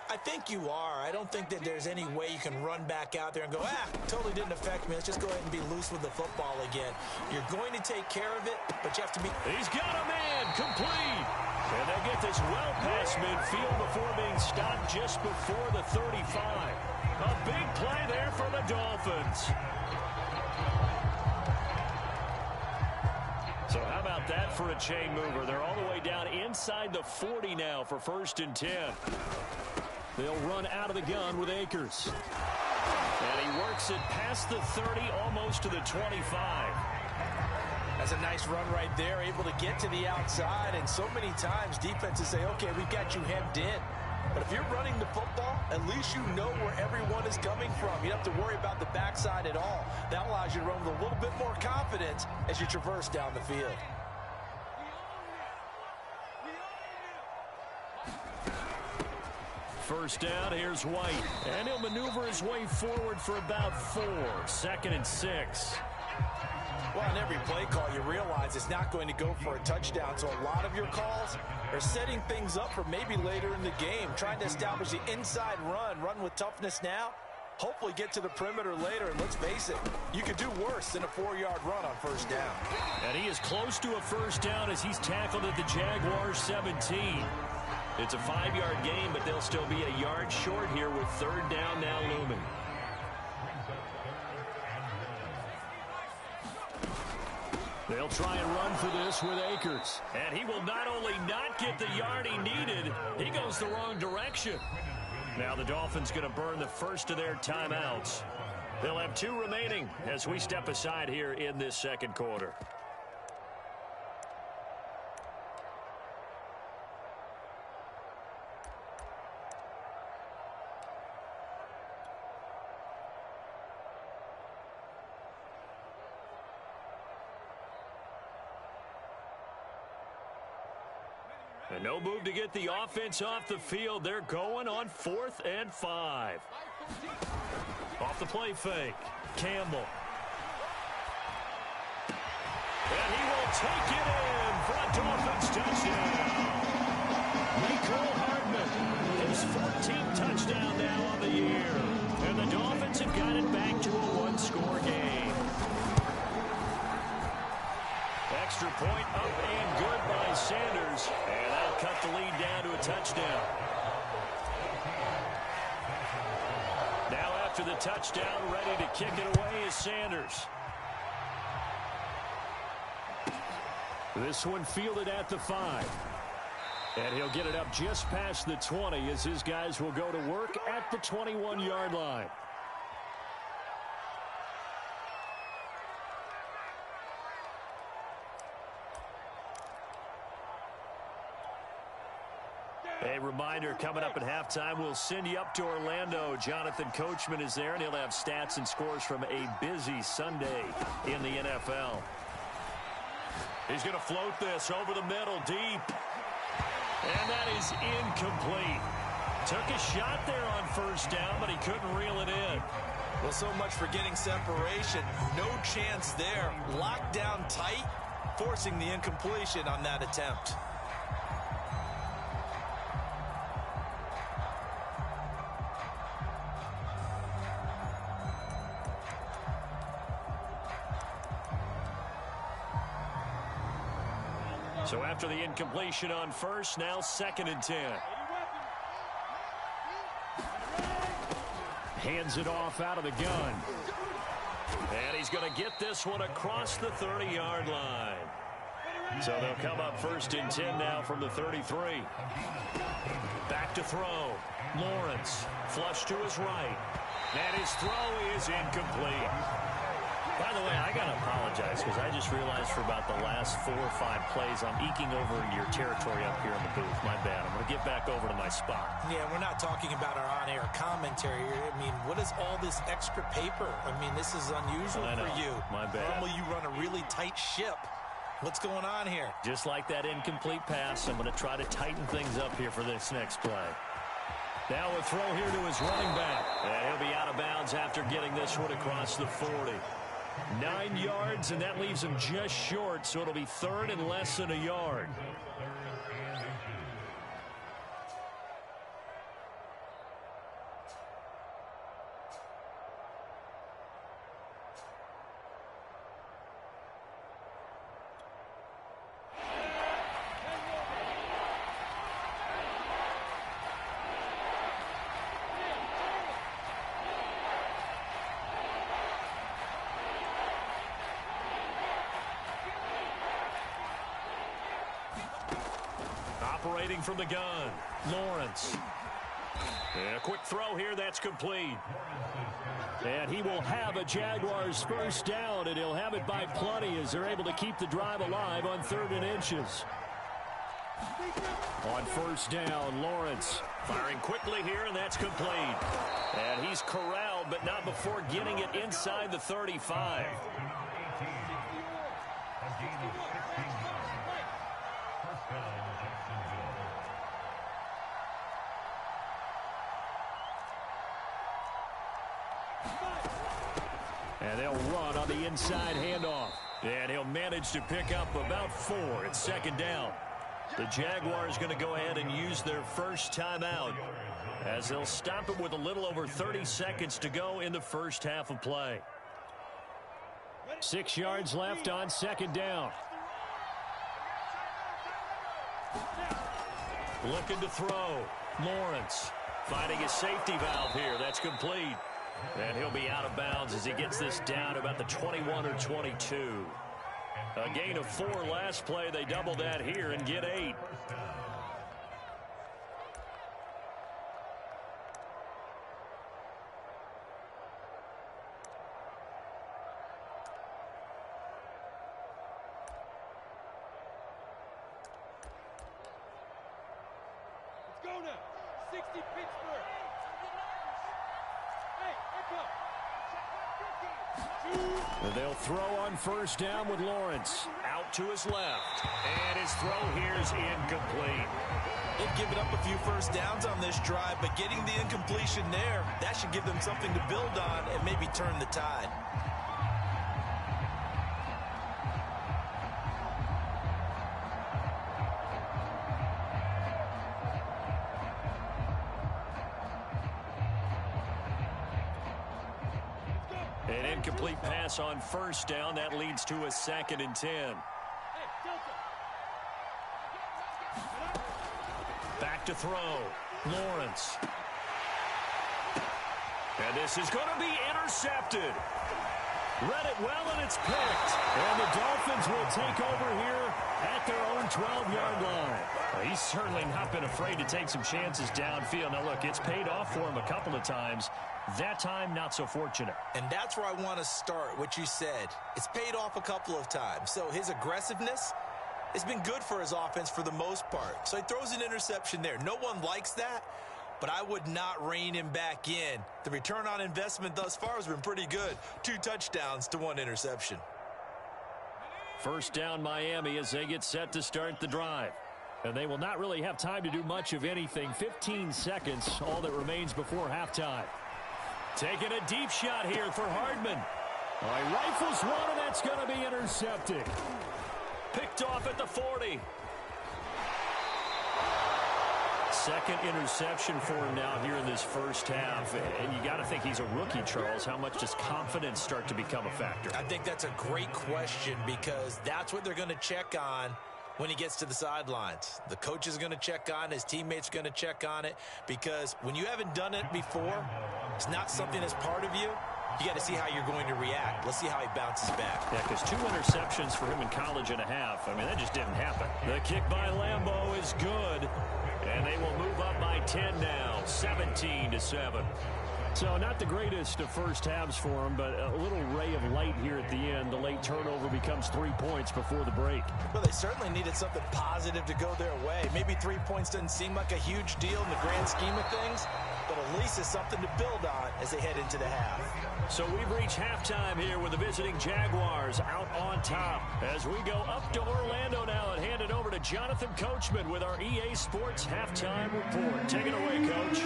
I think you are. I don't think that there's any way you can run back out there and go, totally didn't affect me. Let's just go ahead and be loose with the football again. You're going to take care of it, but you have to be... He's got a man, complete. And they get this well past midfield before being stopped just before the 35. A big play there for the Dolphins. So how about that for a chain mover? They're all the way down inside the 40 now for 1st and 10. They'll run out of the gun with Akers. And he works it past the 30, almost to the 25. That's a nice run right there, able to get to the outside. And so many times defenses say, okay, we've got you hemmed in. But if you're running the football, at least you know where everyone is coming from. You don't have to worry about the backside at all. That allows you to run with a little bit more confidence as you traverse down the field. First down, here's White. And he'll maneuver his way forward for about 4. 2nd and 6. Well, on every play call, you realize it's not going to go for a touchdown. So a lot of your calls are setting things up for maybe later in the game, trying to establish the inside run with toughness now, hopefully get to the perimeter later. And let's face it, you could do worse than a 4-yard run on 1st down. And he is close to a 1st down as he's tackled at the Jaguars 17. It's a 5-yard gain, but they'll still be a yard short here with third down now looming. They'll try and run for this with Akers. And he will not only not get the yard he needed, he goes the wrong direction. Now the Dolphins going to burn the first of their timeouts. They'll have 2 remaining as we step aside here in this second quarter. And no move to get the offense off the field. They're going on 4th and 5. Off the play fake. Campbell. And he will take it in for a Dolphins touchdown. Nicole Hardman, his 14th touchdown now on the year. And the Dolphins have got it back to a 1-score game. Extra point up and good by Sanders. And that'll cut the lead down to a touchdown. Now after the touchdown, ready to kick it away is Sanders. This one fielded at the 5. And he'll get it up just past the 20 as his guys will go to work at the 21-yard line. A reminder, coming up at halftime, we'll send you up to Orlando. Jonathan Coachman is there, and he'll have stats and scores from a busy Sunday in the NFL. He's going to float this over the middle, deep. And that is incomplete. Took a shot there on first down, but he couldn't reel it in. Well, so much for getting separation. No chance there. Locked down tight, forcing the incompletion on that attempt. So after the incompletion on first, now 2nd and 10. Hands it off out of the gun. And he's going to get this one across the 30-yard line. So they'll come up 1st and 10 now from the 33. Back to throw. Lawrence, flush to his right. And his throw is incomplete. By the way, I got to apologize because I just realized for about the last 4 or 5 plays, I'm eking over into your territory up here in the booth. My bad. I'm going to get back over to my spot. Yeah, we're not talking about our on-air commentary here. I mean, what is all this extra paper? I mean, this is unusual for you. My bad. Normally, you run a really tight ship. What's going on here? Just like that incomplete pass, I'm going to try to tighten things up here for this next play. Now a throw here to his running back. And he'll be out of bounds after getting this one across the 40. 9 yards, and that leaves him just short, so it'll be 3rd and less than a yard. Operating from the gun, Lawrence. And a quick throw here, that's complete. And he will have a Jaguars first down, and he'll have it by plenty as they're able to keep the drive alive on 3rd and inches. On first down, Lawrence firing quickly here, and that's complete. And he's corralled, but not before getting it inside the 35. And they'll run on the inside handoff. And he'll manage to pick up about 4. It's 2nd down. The Jaguars going to go ahead and use their first timeout as they'll stop it with a little over 30 seconds to go in the first half of play. 6 yards left on 2nd down. Looking to throw. Lawrence finding his safety valve here. That's complete. And he'll be out of bounds as he gets this down to about the 21 or 22. A gain of 4 last play. They double that here and get 8. Let's go now. 60 Pittsburgh. Hey, back up. And they'll throw on first down with Lawrence. Out to his left. And his throw here is incomplete. They've given up a few first downs on this drive, but getting the incompletion there, that should give them something to build on and maybe turn the tide. An incomplete pass on first down. That leads to a 2nd and 10. Back to throw. Lawrence. And this is going to be intercepted. Read it well, and it's picked. And the Dolphins will take over here at their own 12-yard line. Well, he's certainly not been afraid to take some chances downfield. Now, look, it's paid off for him a couple of times. That time, not so fortunate. And that's where I want to start, what you said. It's paid off a couple of times. So his aggressiveness has been good for his offense for the most part. So he throws an interception there. No one likes that, but I would not rein him back in. The return on investment thus far has been pretty good. 2 touchdowns to 1 interception. First down Miami as they get set to start the drive. And they will not really have time to do much of anything. 15 seconds, all that remains before halftime. Taking a deep shot here for Hardman. He rifles one, and that's going to be intercepted. Picked off at the 40. Second interception for him now here in this first half. And you got to think he's a rookie, Charles. How much does confidence start to become a factor? I think that's a great question because that's what they're going to check on when he gets to the sidelines. The coach is going to check on it. His teammates are going to check on it because when you haven't done it before, it's not something that's part of you. You got to see how you're going to react. Let's see how he bounces back. Yeah, because 2 interceptions for him in college and a half. I mean, that just didn't happen. The kick by Lambeau is good. And they will move up by 10 now, 17-7. So not the greatest of first halves for him, but a little ray of light here at the end. The late turnover becomes 3 points before the break. Well, they certainly needed something positive to go their way. Maybe 3 points doesn't seem like a huge deal in the grand scheme of things, but at least it's something to build on as they head into the half. So we've reached halftime here with the visiting Jaguars out on top. As we go up to Orlando now and hand it over to Jonathan Coachman with our EA Sports Halftime Report. Take it away, Coach.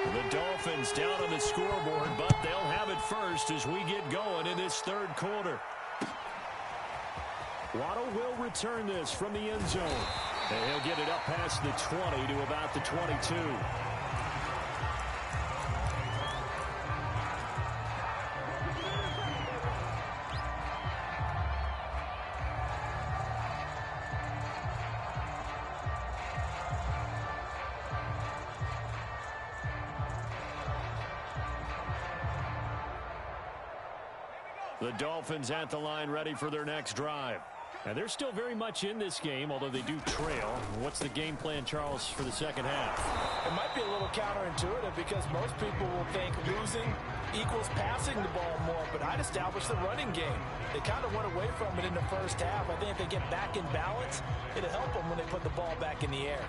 The Dolphins down on the scoreboard, but they'll have it first as we get going in this third quarter. Waddle will return this from the end zone. And he'll get it up past the 20 to about the 22. The Dolphins at the line ready for their next drive. And they're still very much in this game, although they do trail. What's the game plan, Charles, for the second half? It might be a little counterintuitive because most people will think losing equals passing the ball more, but I'd establish the running game. They kind of went away from it in the first half. I think if they get back in balance, it'll help them when they put the ball back in the air.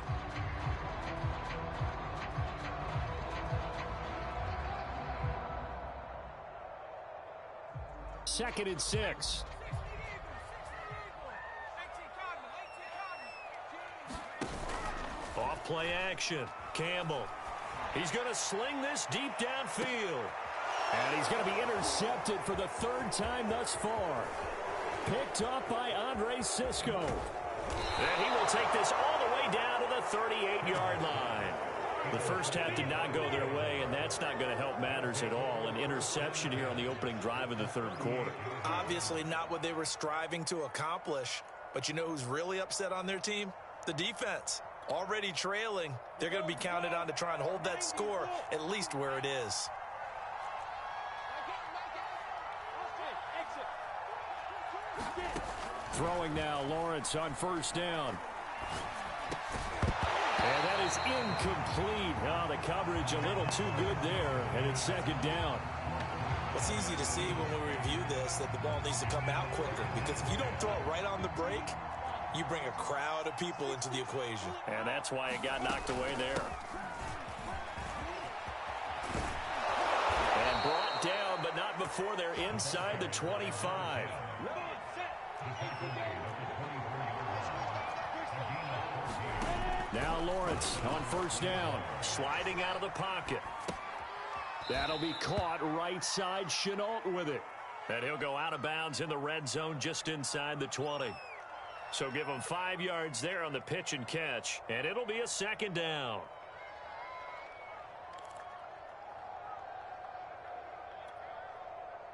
Second and 6. Off play action. Campbell. He's going to sling this deep downfield. And he's going to be intercepted for the 3rd time thus far. Picked up by Andre Sisco. And he will take this all the way down to the 38-yard line. The first half did not go their way, and that's not going to help matters at all. An interception here on the opening drive of the third quarter. Obviously not what they were striving to accomplish. But you know who's really upset on their team? The defense. Already trailing, they're going to be counted on to try and hold that score at least where it is. Throwing now, Lawrence on first down. And that is incomplete. Oh, the coverage a little too good there, and it's second down. It's easy to see when we review this that the ball needs to come out quicker, because if you don't throw it right on the break, you bring a crowd of people into the equation. And that's why it got knocked away there. And brought down, but not before they're inside the 25. Now Lawrence on first down, sliding out of the pocket. That'll be caught right side, Chenault with it. And he'll go out of bounds in the red zone just inside the 20. So give him 5 yards there on the pitch and catch, and it'll be a second down.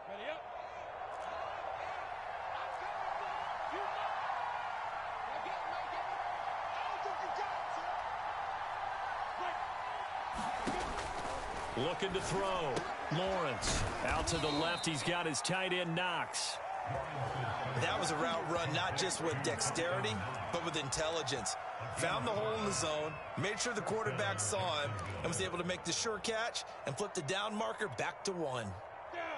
Ready up. Looking to throw. Lawrence out to the left. He's got his tight end, Knox. That was a route run not just with dexterity, but with intelligence. Found the hole in the zone, made sure the quarterback saw him, and was able to make the sure catch and flip the down marker back to 1.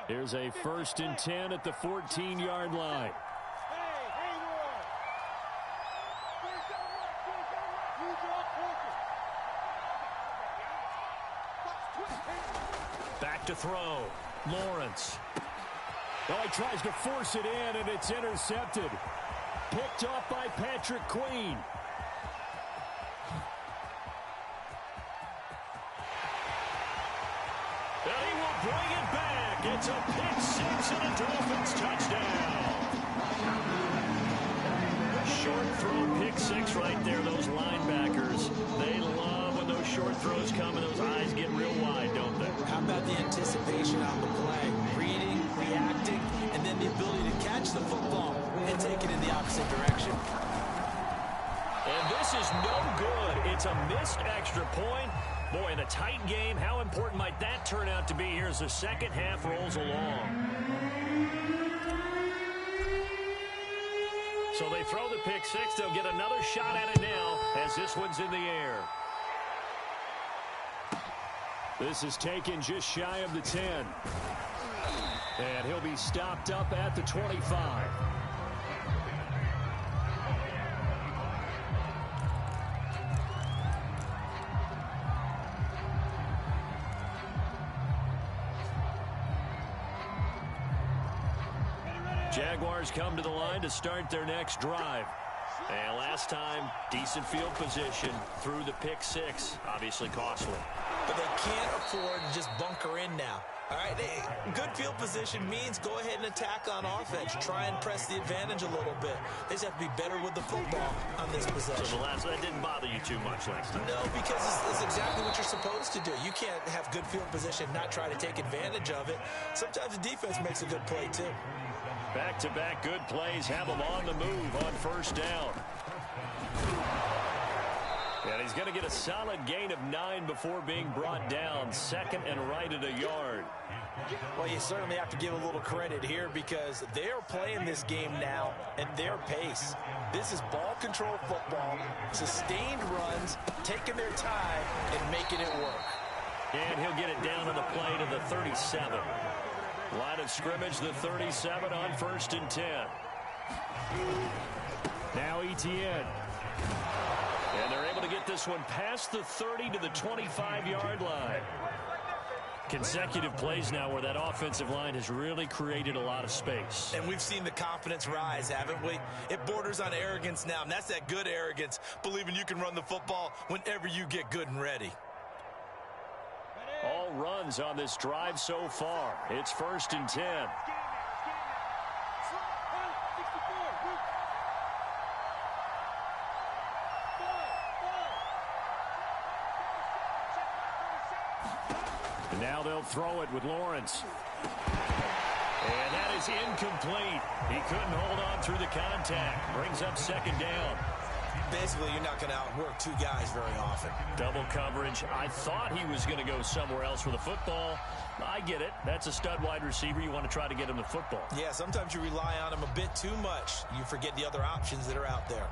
Here's a 1st and 10 at the 14-yard line. Back to throw. Lawrence. Oh, he tries to force it in, and it's intercepted. Picked off by Patrick Queen. And he will bring it back. It's a pick six and a Dolphins touchdown. Short throw pick six right there. Those linebackers, they love when those short throws come and those eyes get real wide, don't they? How about the anticipation on the play? Reading, reacting, and then the ability to catch the football and take it in the opposite direction. And this is no good. It's a missed extra point. Boy, in a tight game, how important might that turn out to be here as the second half rolls along? So they throw the pick six. They'll get another shot at it now as this one's in the air. This is taken just shy of the 10. And he'll be stopped up at the 25. Jaguars come to the line to start their next drive. And last time, decent field position through the pick six. Obviously costly. But they can't afford to just bunker in now. All right, good field position means go ahead and attack on offense. Try and press the advantage a little bit. They just have to be better with the football on this possession. So that didn't bother you too much last time? No, because it's exactly what you're supposed to do. You can't have good field position, not try to take advantage of it. Sometimes the defense makes a good play, too. Back-to-back good plays have him on the move on first down. And he's going to get a solid gain of 9 before being brought down. Second and right at a yard. Well, you certainly have to give a little credit here because they are playing this game now at their pace. This is ball control football, sustained runs, taking their time and making it work. And he'll get it down on the play to the 37. Line of scrimmage, the 37 on 1st and 10. Now Etienne. And they're able to get this one past the 30 to the 25-yard line. Consecutive plays now where that offensive line has really created a lot of space. And we've seen the confidence rise, haven't we? It borders on arrogance now, and that's that good arrogance, believing you can run the football whenever you get good and ready. All runs on this drive so far. It's 1st and 10. And now they'll throw it with Lawrence. And that is incomplete. He couldn't hold on through the contact. Brings up second down. Basically, you're not going to outwork two guys very often. Double coverage. I thought he was going to go somewhere else with the football. I get it. That's a stud wide receiver. You want to try to get him the football. Yeah, sometimes you rely on him a bit too much. You forget the other options that are out there.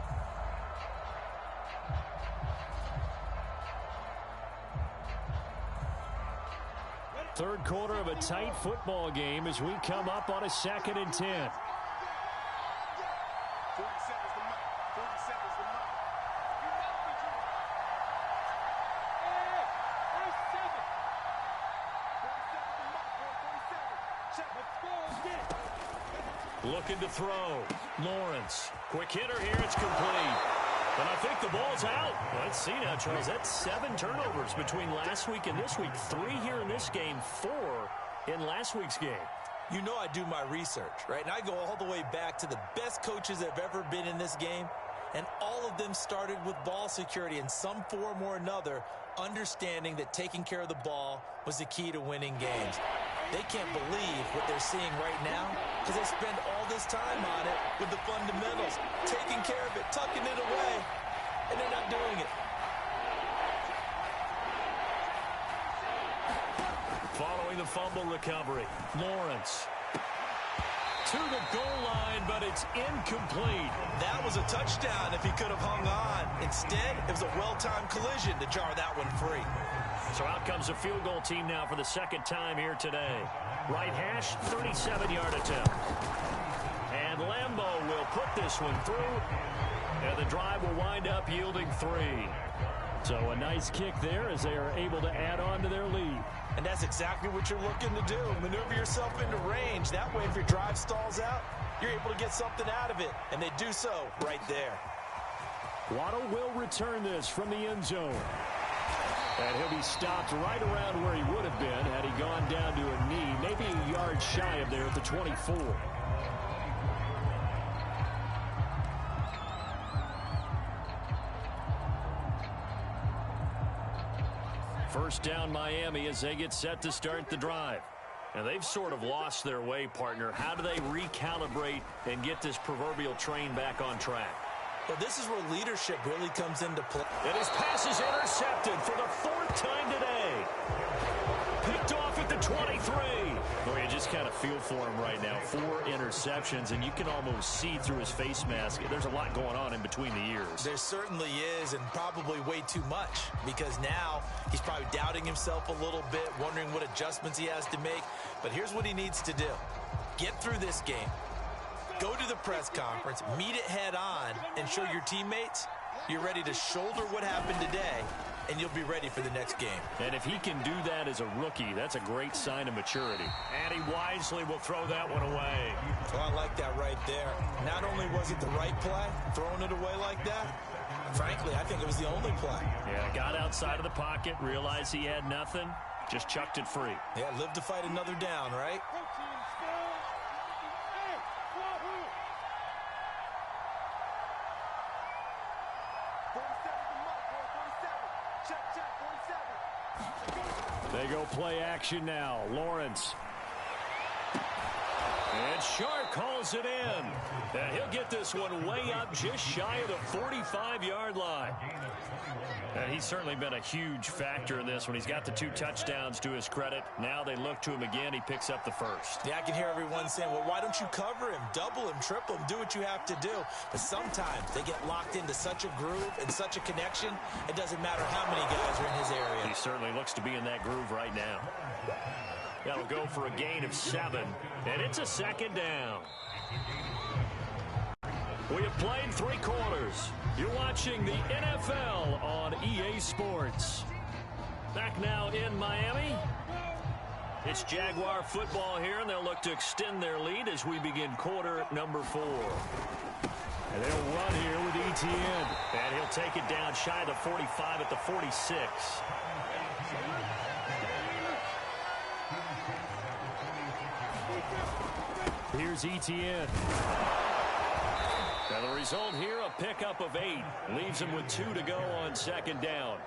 Third quarter of a tight football game as we come up on a 2nd and 10. 47's the mark. 47's the mark. Hey, 47. 47's the mark, boy. 47. Check. Let's go. Get it. Looking to throw. Lawrence. Quick hitter here. It's complete. And I think the ball's out. Let's see now, Charles. That's 7 turnovers between last week and this week. 3 here in this game, 4 in last week's game. You know I do my research, right? And I go all the way back to the best coaches that have ever been in this game. And all of them started with ball security in some form or another, understanding that taking care of the ball was the key to winning games. They can't believe what they're seeing right now because they spend all this time on it with the fundamentals, taking care of it, tucking it away, and they're not doing it. Following the fumble recovery, Lawrence to the goal line, but it's incomplete. That was a touchdown if he could have hung on. Instead, it was a well-timed collision to jar that one free. So out comes a field goal team now for the 2nd time here today. Right hash, 37-yard attempt. And Lambeau will put this one through. And the drive will wind up yielding 3. So a nice kick there as they are able to add on to their lead. And that's exactly what you're looking to do. Maneuver yourself into range. That way, if your drive stalls out, you're able to get something out of it. And they do so right there. Waddle will return this from the end zone. And he'll be stopped right around where he would have been had he gone down to a knee, maybe a yard shy of there at the 24. First down Miami as they get set to start the drive. And they've sort of lost their way, partner. How do they recalibrate and get this proverbial train back on track? Well, this is where leadership really comes into play. And his pass is intercepted for the 4th time today. Picked off at the 23. Boy, you just kind of feel for him right now. 4 interceptions, and you can almost see through his face mask. There's a lot going on in between the ears. There certainly is, and probably way too much, because now he's probably doubting himself a little bit, wondering what adjustments he has to make. But here's what he needs to do. Get through this game. Go to the press conference, meet it head on, and show your teammates you're ready to shoulder what happened today, and you'll be ready for the next game. And if he can do that as a rookie, that's a great sign of maturity. And he wisely will throw that one away. Oh, I like that right there. Not only was it the right play, throwing it away like that, frankly, I think it was the only play. Yeah, got outside of the pocket, realized he had nothing, just chucked it free. Yeah, live to fight another down, right? They go play action now. Lawrence. And Sharp calls it in. And he'll get this one way up just shy of the 45-yard line. And he's certainly been a huge factor in this when he's got the 2 touchdowns to his credit. Now they look to him again. He picks up the first. Yeah, I can hear everyone saying, well, why don't you cover him, double him, triple him, do what you have to do. But sometimes they get locked into such a groove and such a connection, it doesn't matter how many guys are in his area. He certainly looks to be in that groove right now. That'll go for a gain of 7, and it's a 2nd down. We have played 3 quarters. You're watching the NFL on EA Sports. Back now in Miami. It's Jaguar football here, and they'll look to extend their lead as we begin quarter number 4. And they'll run here with Etienne. And he'll take it down shy of the 45 at the 46. Here's Etienne. Now the result here, a pickup of 8. Leaves him with 2 to go on 2nd down.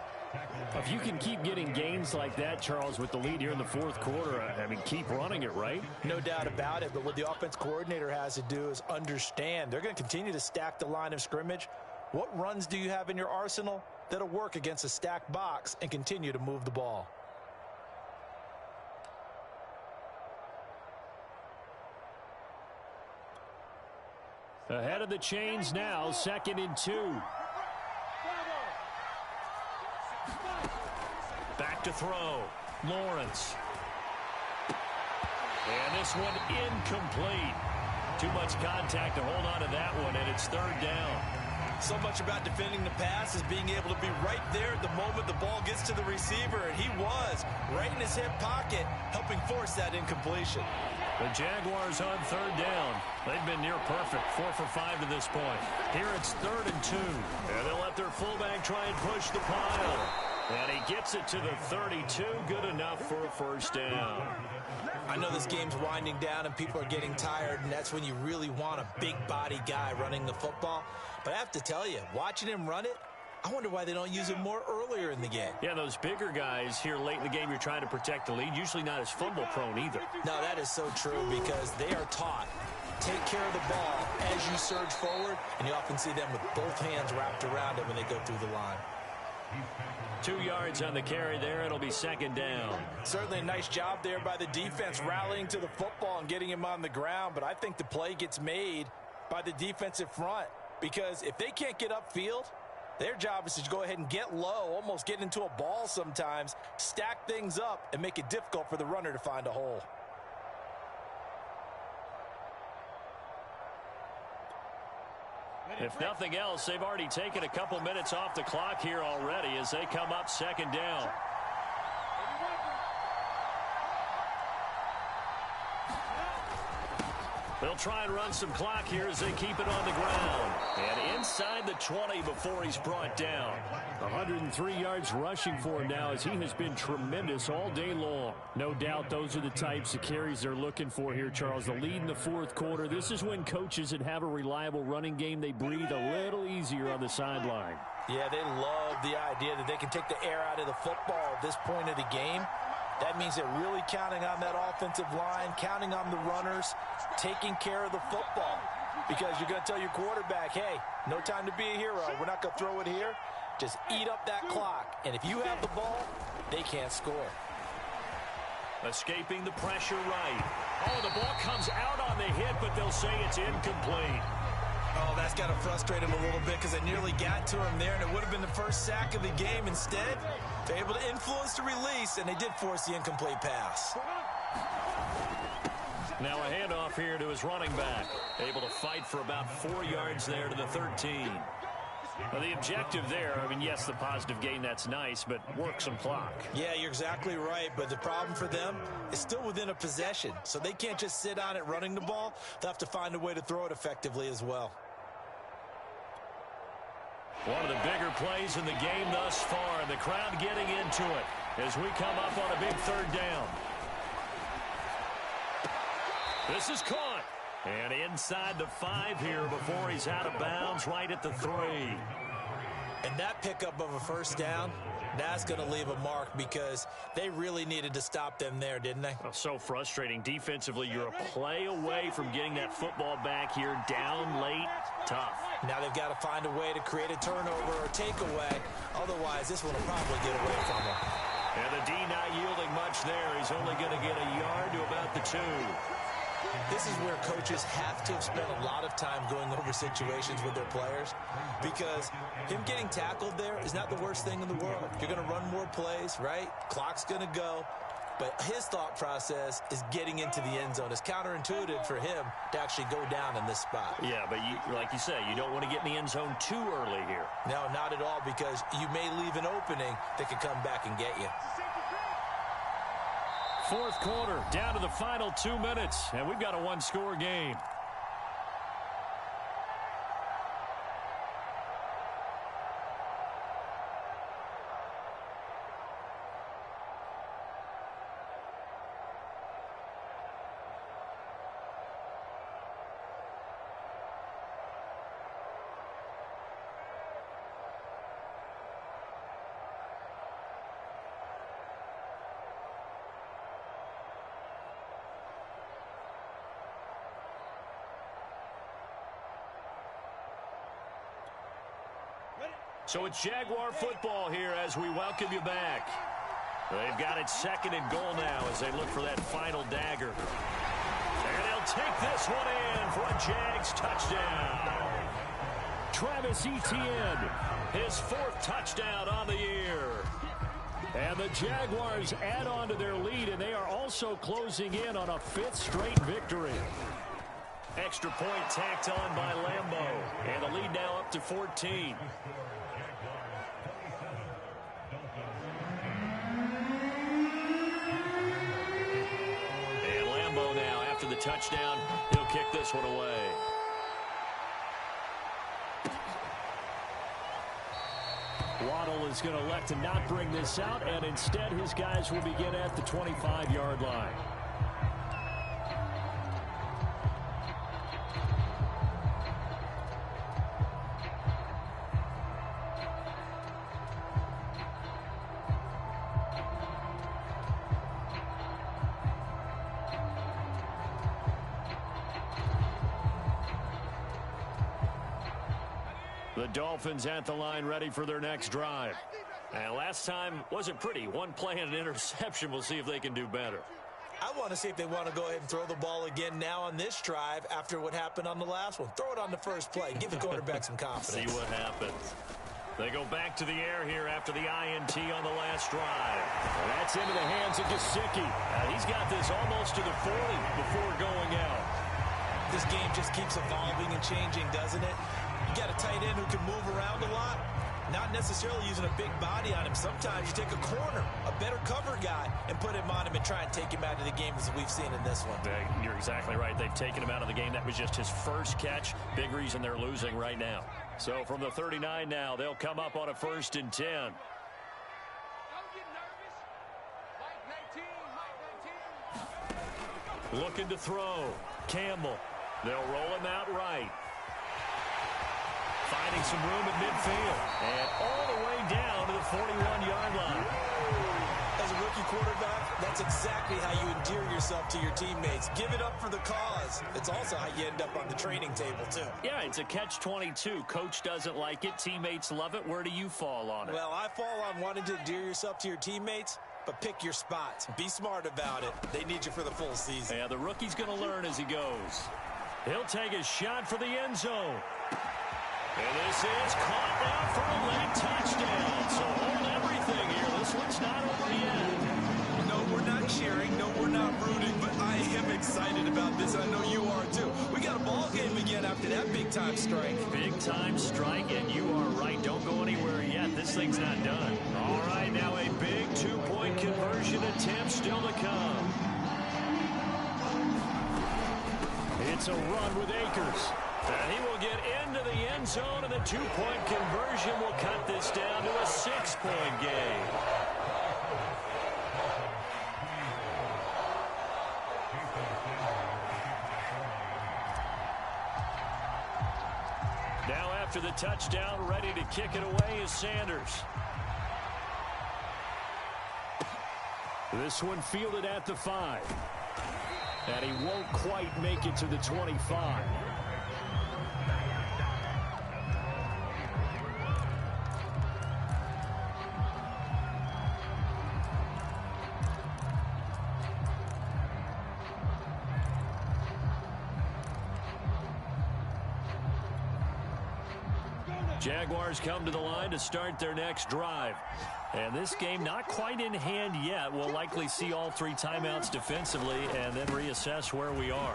If you can keep getting gains like that, Charles, with the lead here in the 4th quarter, I mean, keep running it, right? No doubt about it, but what the offense coordinator has to do is understand they're going to continue to stack the line of scrimmage What runs do you have in your arsenal that'll work against a stacked box and continue to move the ball? Ahead of the chains now, 2nd and 2. Back to throw. Lawrence. And this one incomplete. Too much contact to hold on to that one, and it's 3rd down. So much about defending the pass is being able to be right there at the moment the ball gets to the receiver, and he was right in his hip pocket, helping force that incompletion. The Jaguars on 3rd down. They've been near perfect, 4 for 5 to this point. Here it's 3rd and 2. And they'll let their fullback try and push the pile. And he gets it to the 32. Good enough for a 1st down. I know this game's winding down and people are getting tired, and that's when you really want a big body guy running the football. But I have to tell you, watching him run it, I wonder why they don't use him more earlier in the game. Yeah, those bigger guys here late in the game, you're trying to protect the lead, usually not as fumble prone either. No, that is so true because they are taught, take care of the ball as you surge forward, and you often see them with both hands wrapped around it when they go through the line. 2 yards on the carry there. It'll be 2nd down. Certainly a nice job there by the defense rallying to the football and getting him on the ground, but I think the play gets made by the defensive front because if they can't get upfield, their job is to go ahead and get low, almost get into a ball sometimes, stack things up, and make it difficult for the runner to find a hole. If nothing else, they've already taken a couple minutes off the clock here already as they come up 2nd down. They'll try and run some clock here as they keep it on the ground. And inside the 20 before he's brought down. 103 yards rushing for him now as he has been tremendous all day long. No doubt those are the types of carries they're looking for here, Charles. The lead in the 4th quarter. This is when coaches that have a reliable running game, they breathe a little easier on the sideline. Yeah, they love the idea that they can take the air out of the football at this point of the game. That means they're really counting on that offensive line, counting on the runners, taking care of the football. Because you're going to tell your quarterback, hey, no time to be a hero. We're not going to throw it here. Just eat up that clock. And if you have the ball, they can't score. Escaping the pressure right. Oh, the ball comes out on the hit, but they'll say it's incomplete. Oh, that's got to frustrate him a little bit because it nearly got to him there, and it would have been the first sack of the game. Instead, they're able to influence the release, and they did force the incomplete pass. Now a handoff here to his running back. Able to fight for about 4 yards there to the 13. Well, the objective there, I mean, yes, the positive gain, that's nice, but work some clock. Yeah, you're exactly right, but the problem for them is still within a possession, so they can't just sit on it running the ball. They'll have to find a way to throw it effectively as well. One of the bigger plays in the game thus far, and the crowd getting into it as we come up on a big 3rd down. This is caught. And inside the 5 here before he's out of bounds right at the 3. And that pickup of a 1st down, that's going to leave a mark because they really needed to stop them there, didn't they? Oh, so frustrating. Defensively, you're a play away from getting that football back here down late. Tough. Now they've got to find a way to create a turnover or takeaway. Otherwise, this one will probably get away from them. And the D not yielding much there. He's only going to get a yard to about the 2. This is where coaches have to have spent a lot of time going over situations with their players because him getting tackled there is not the worst thing in the world. You're going to run more plays, right? Clock's going to go. But his thought process is getting into the end zone. It's counterintuitive for him to actually go down in this spot. Yeah, but like you say, you don't want to get in the end zone too early here. No, not at all, because you may leave an opening that could come back and get you. 4th quarter, down to the final 2 minutes, and we've got a 1-score game. So it's Jaguar football here as we welcome you back. They've got it second and goal now as they look for that final dagger. And they'll take this one in for a Jags touchdown. Travis Etienne, his 4th touchdown on the year. And the Jaguars add on to their lead, and they are also closing in on a 5th straight victory. Extra point tacked on by Lambeau. And the lead now up to 14. And Lambeau now, after the touchdown, he'll kick this one away. Waddle is going to elect to not bring this out, and instead his guys will begin at the 25-yard line. The Dolphins at the line ready for their next drive. And last time wasn't pretty. One play and an interception. We'll see if they can do better. I want to see if they want to go ahead and throw the ball again now on this drive after what happened on the last one. Throw it on the first play. Give the quarterback some confidence. See what happens. They go back to the air here after the INT on the last drive. And that's into the hands of Gesicki. He's got this almost to the 40 before going out. This game just keeps evolving and changing, doesn't it? You got a tight end who can move around a lot, not necessarily using a big body on him. Sometimes you take a corner, a better cover guy, and put him on him and try and take him out of the game as we've seen in this one. You're exactly right. They've taken him out of the game. That was just his first catch. Big reason they're losing right now. So from the 39 now, they'll come up on a 1st and 10. Don't get nervous. Mike 19, Mike 19. Looking to throw. Campbell. They'll roll him out right. Finding some room at midfield. And all the way down to the 41-yard line. As a rookie quarterback, that's exactly how you endear yourself to your teammates. Give it up for the cause. It's also how you end up on the training table, too. Yeah, it's a catch-22. Coach doesn't like it. Teammates love it. Where do you fall on it? Well, I fall on wanting to endear yourself to your teammates, but pick your spots. Be smart about it. They need you for the full season. Yeah, the rookie's going to learn as he goes. He'll take a shot for the end zone. And this is caught now for a late touchdown. So hold everything here. This one's not over yet. No, we're not cheering. No, we're not rooting. But I am excited about this. I know you are, too. We got a ball game again after that big-time strike. Big-time strike, and you are right. Don't go anywhere yet. This thing's not done. All right, now a big 2-point conversion attempt still to come. It's a run with Akers. And he will get into the end zone, and the 2-point conversion will cut this down to a 6-point game. Now after the touchdown, ready to kick it away is Sanders. This one fielded at the 5. And he won't quite make it to the 25. Jaguars come to the line to start their next drive. And this game not quite in hand yet. We'll likely see all 3 timeouts defensively and then reassess where we are.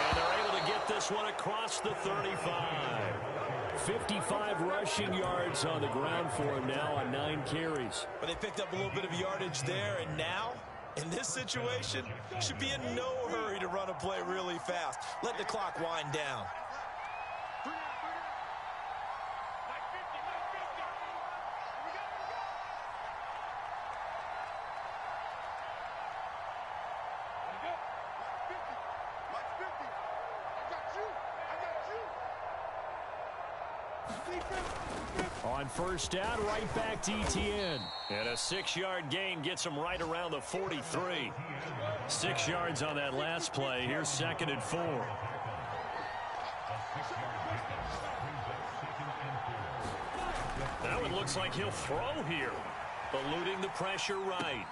And they're able to get this one across the 35. 55 rushing yards on the ground for him now on 9 carries. But they picked up a little bit of yardage there, and now, in this situation, should be in no hurry to run a play really fast. Let the clock wind down. On first down, right back to Etienne. And a 6-yard gain gets him right around the 43. 6 yards on that last play. Here's 2nd and 4. That one looks like he'll throw here. Eluding the pressure right.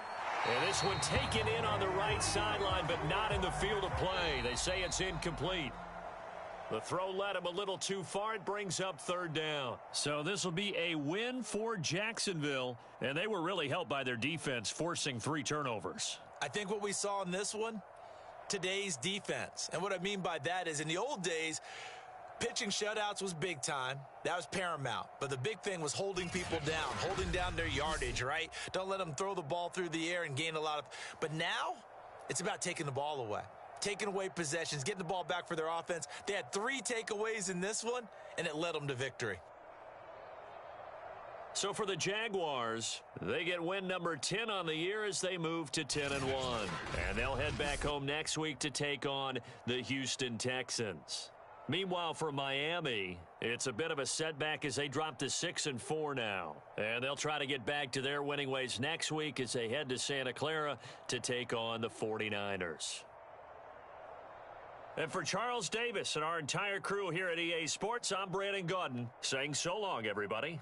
And this one taken in on the right sideline, but not in the field of play. They say it's incomplete. The throw led him a little too far. It brings up third down. So this will be a win for Jacksonville, and they were really helped by their defense, forcing 3 turnovers. I think what we saw in this one, today's defense. And what I mean by that is in the old days, pitching shutouts was big time. That was paramount. But the big thing was holding people down, holding down their yardage, right? Don't let them throw the ball through the air and gain a lot of. But now it's about taking the ball away, taking away possessions, getting the ball back for their offense. They had 3 takeaways in this one, and it led them to victory. So for the Jaguars, they get win number 10 on the year as they move to 10-1. And they'll head back home next week to take on the Houston Texans. Meanwhile, for Miami, it's a bit of a setback as they drop to 6-4 now. And they'll try to get back to their winning ways next week as they head to Santa Clara to take on the 49ers. And for Charles Davis and our entire crew here at EA Sports, I'm Brandon Gaudin saying so long, everybody.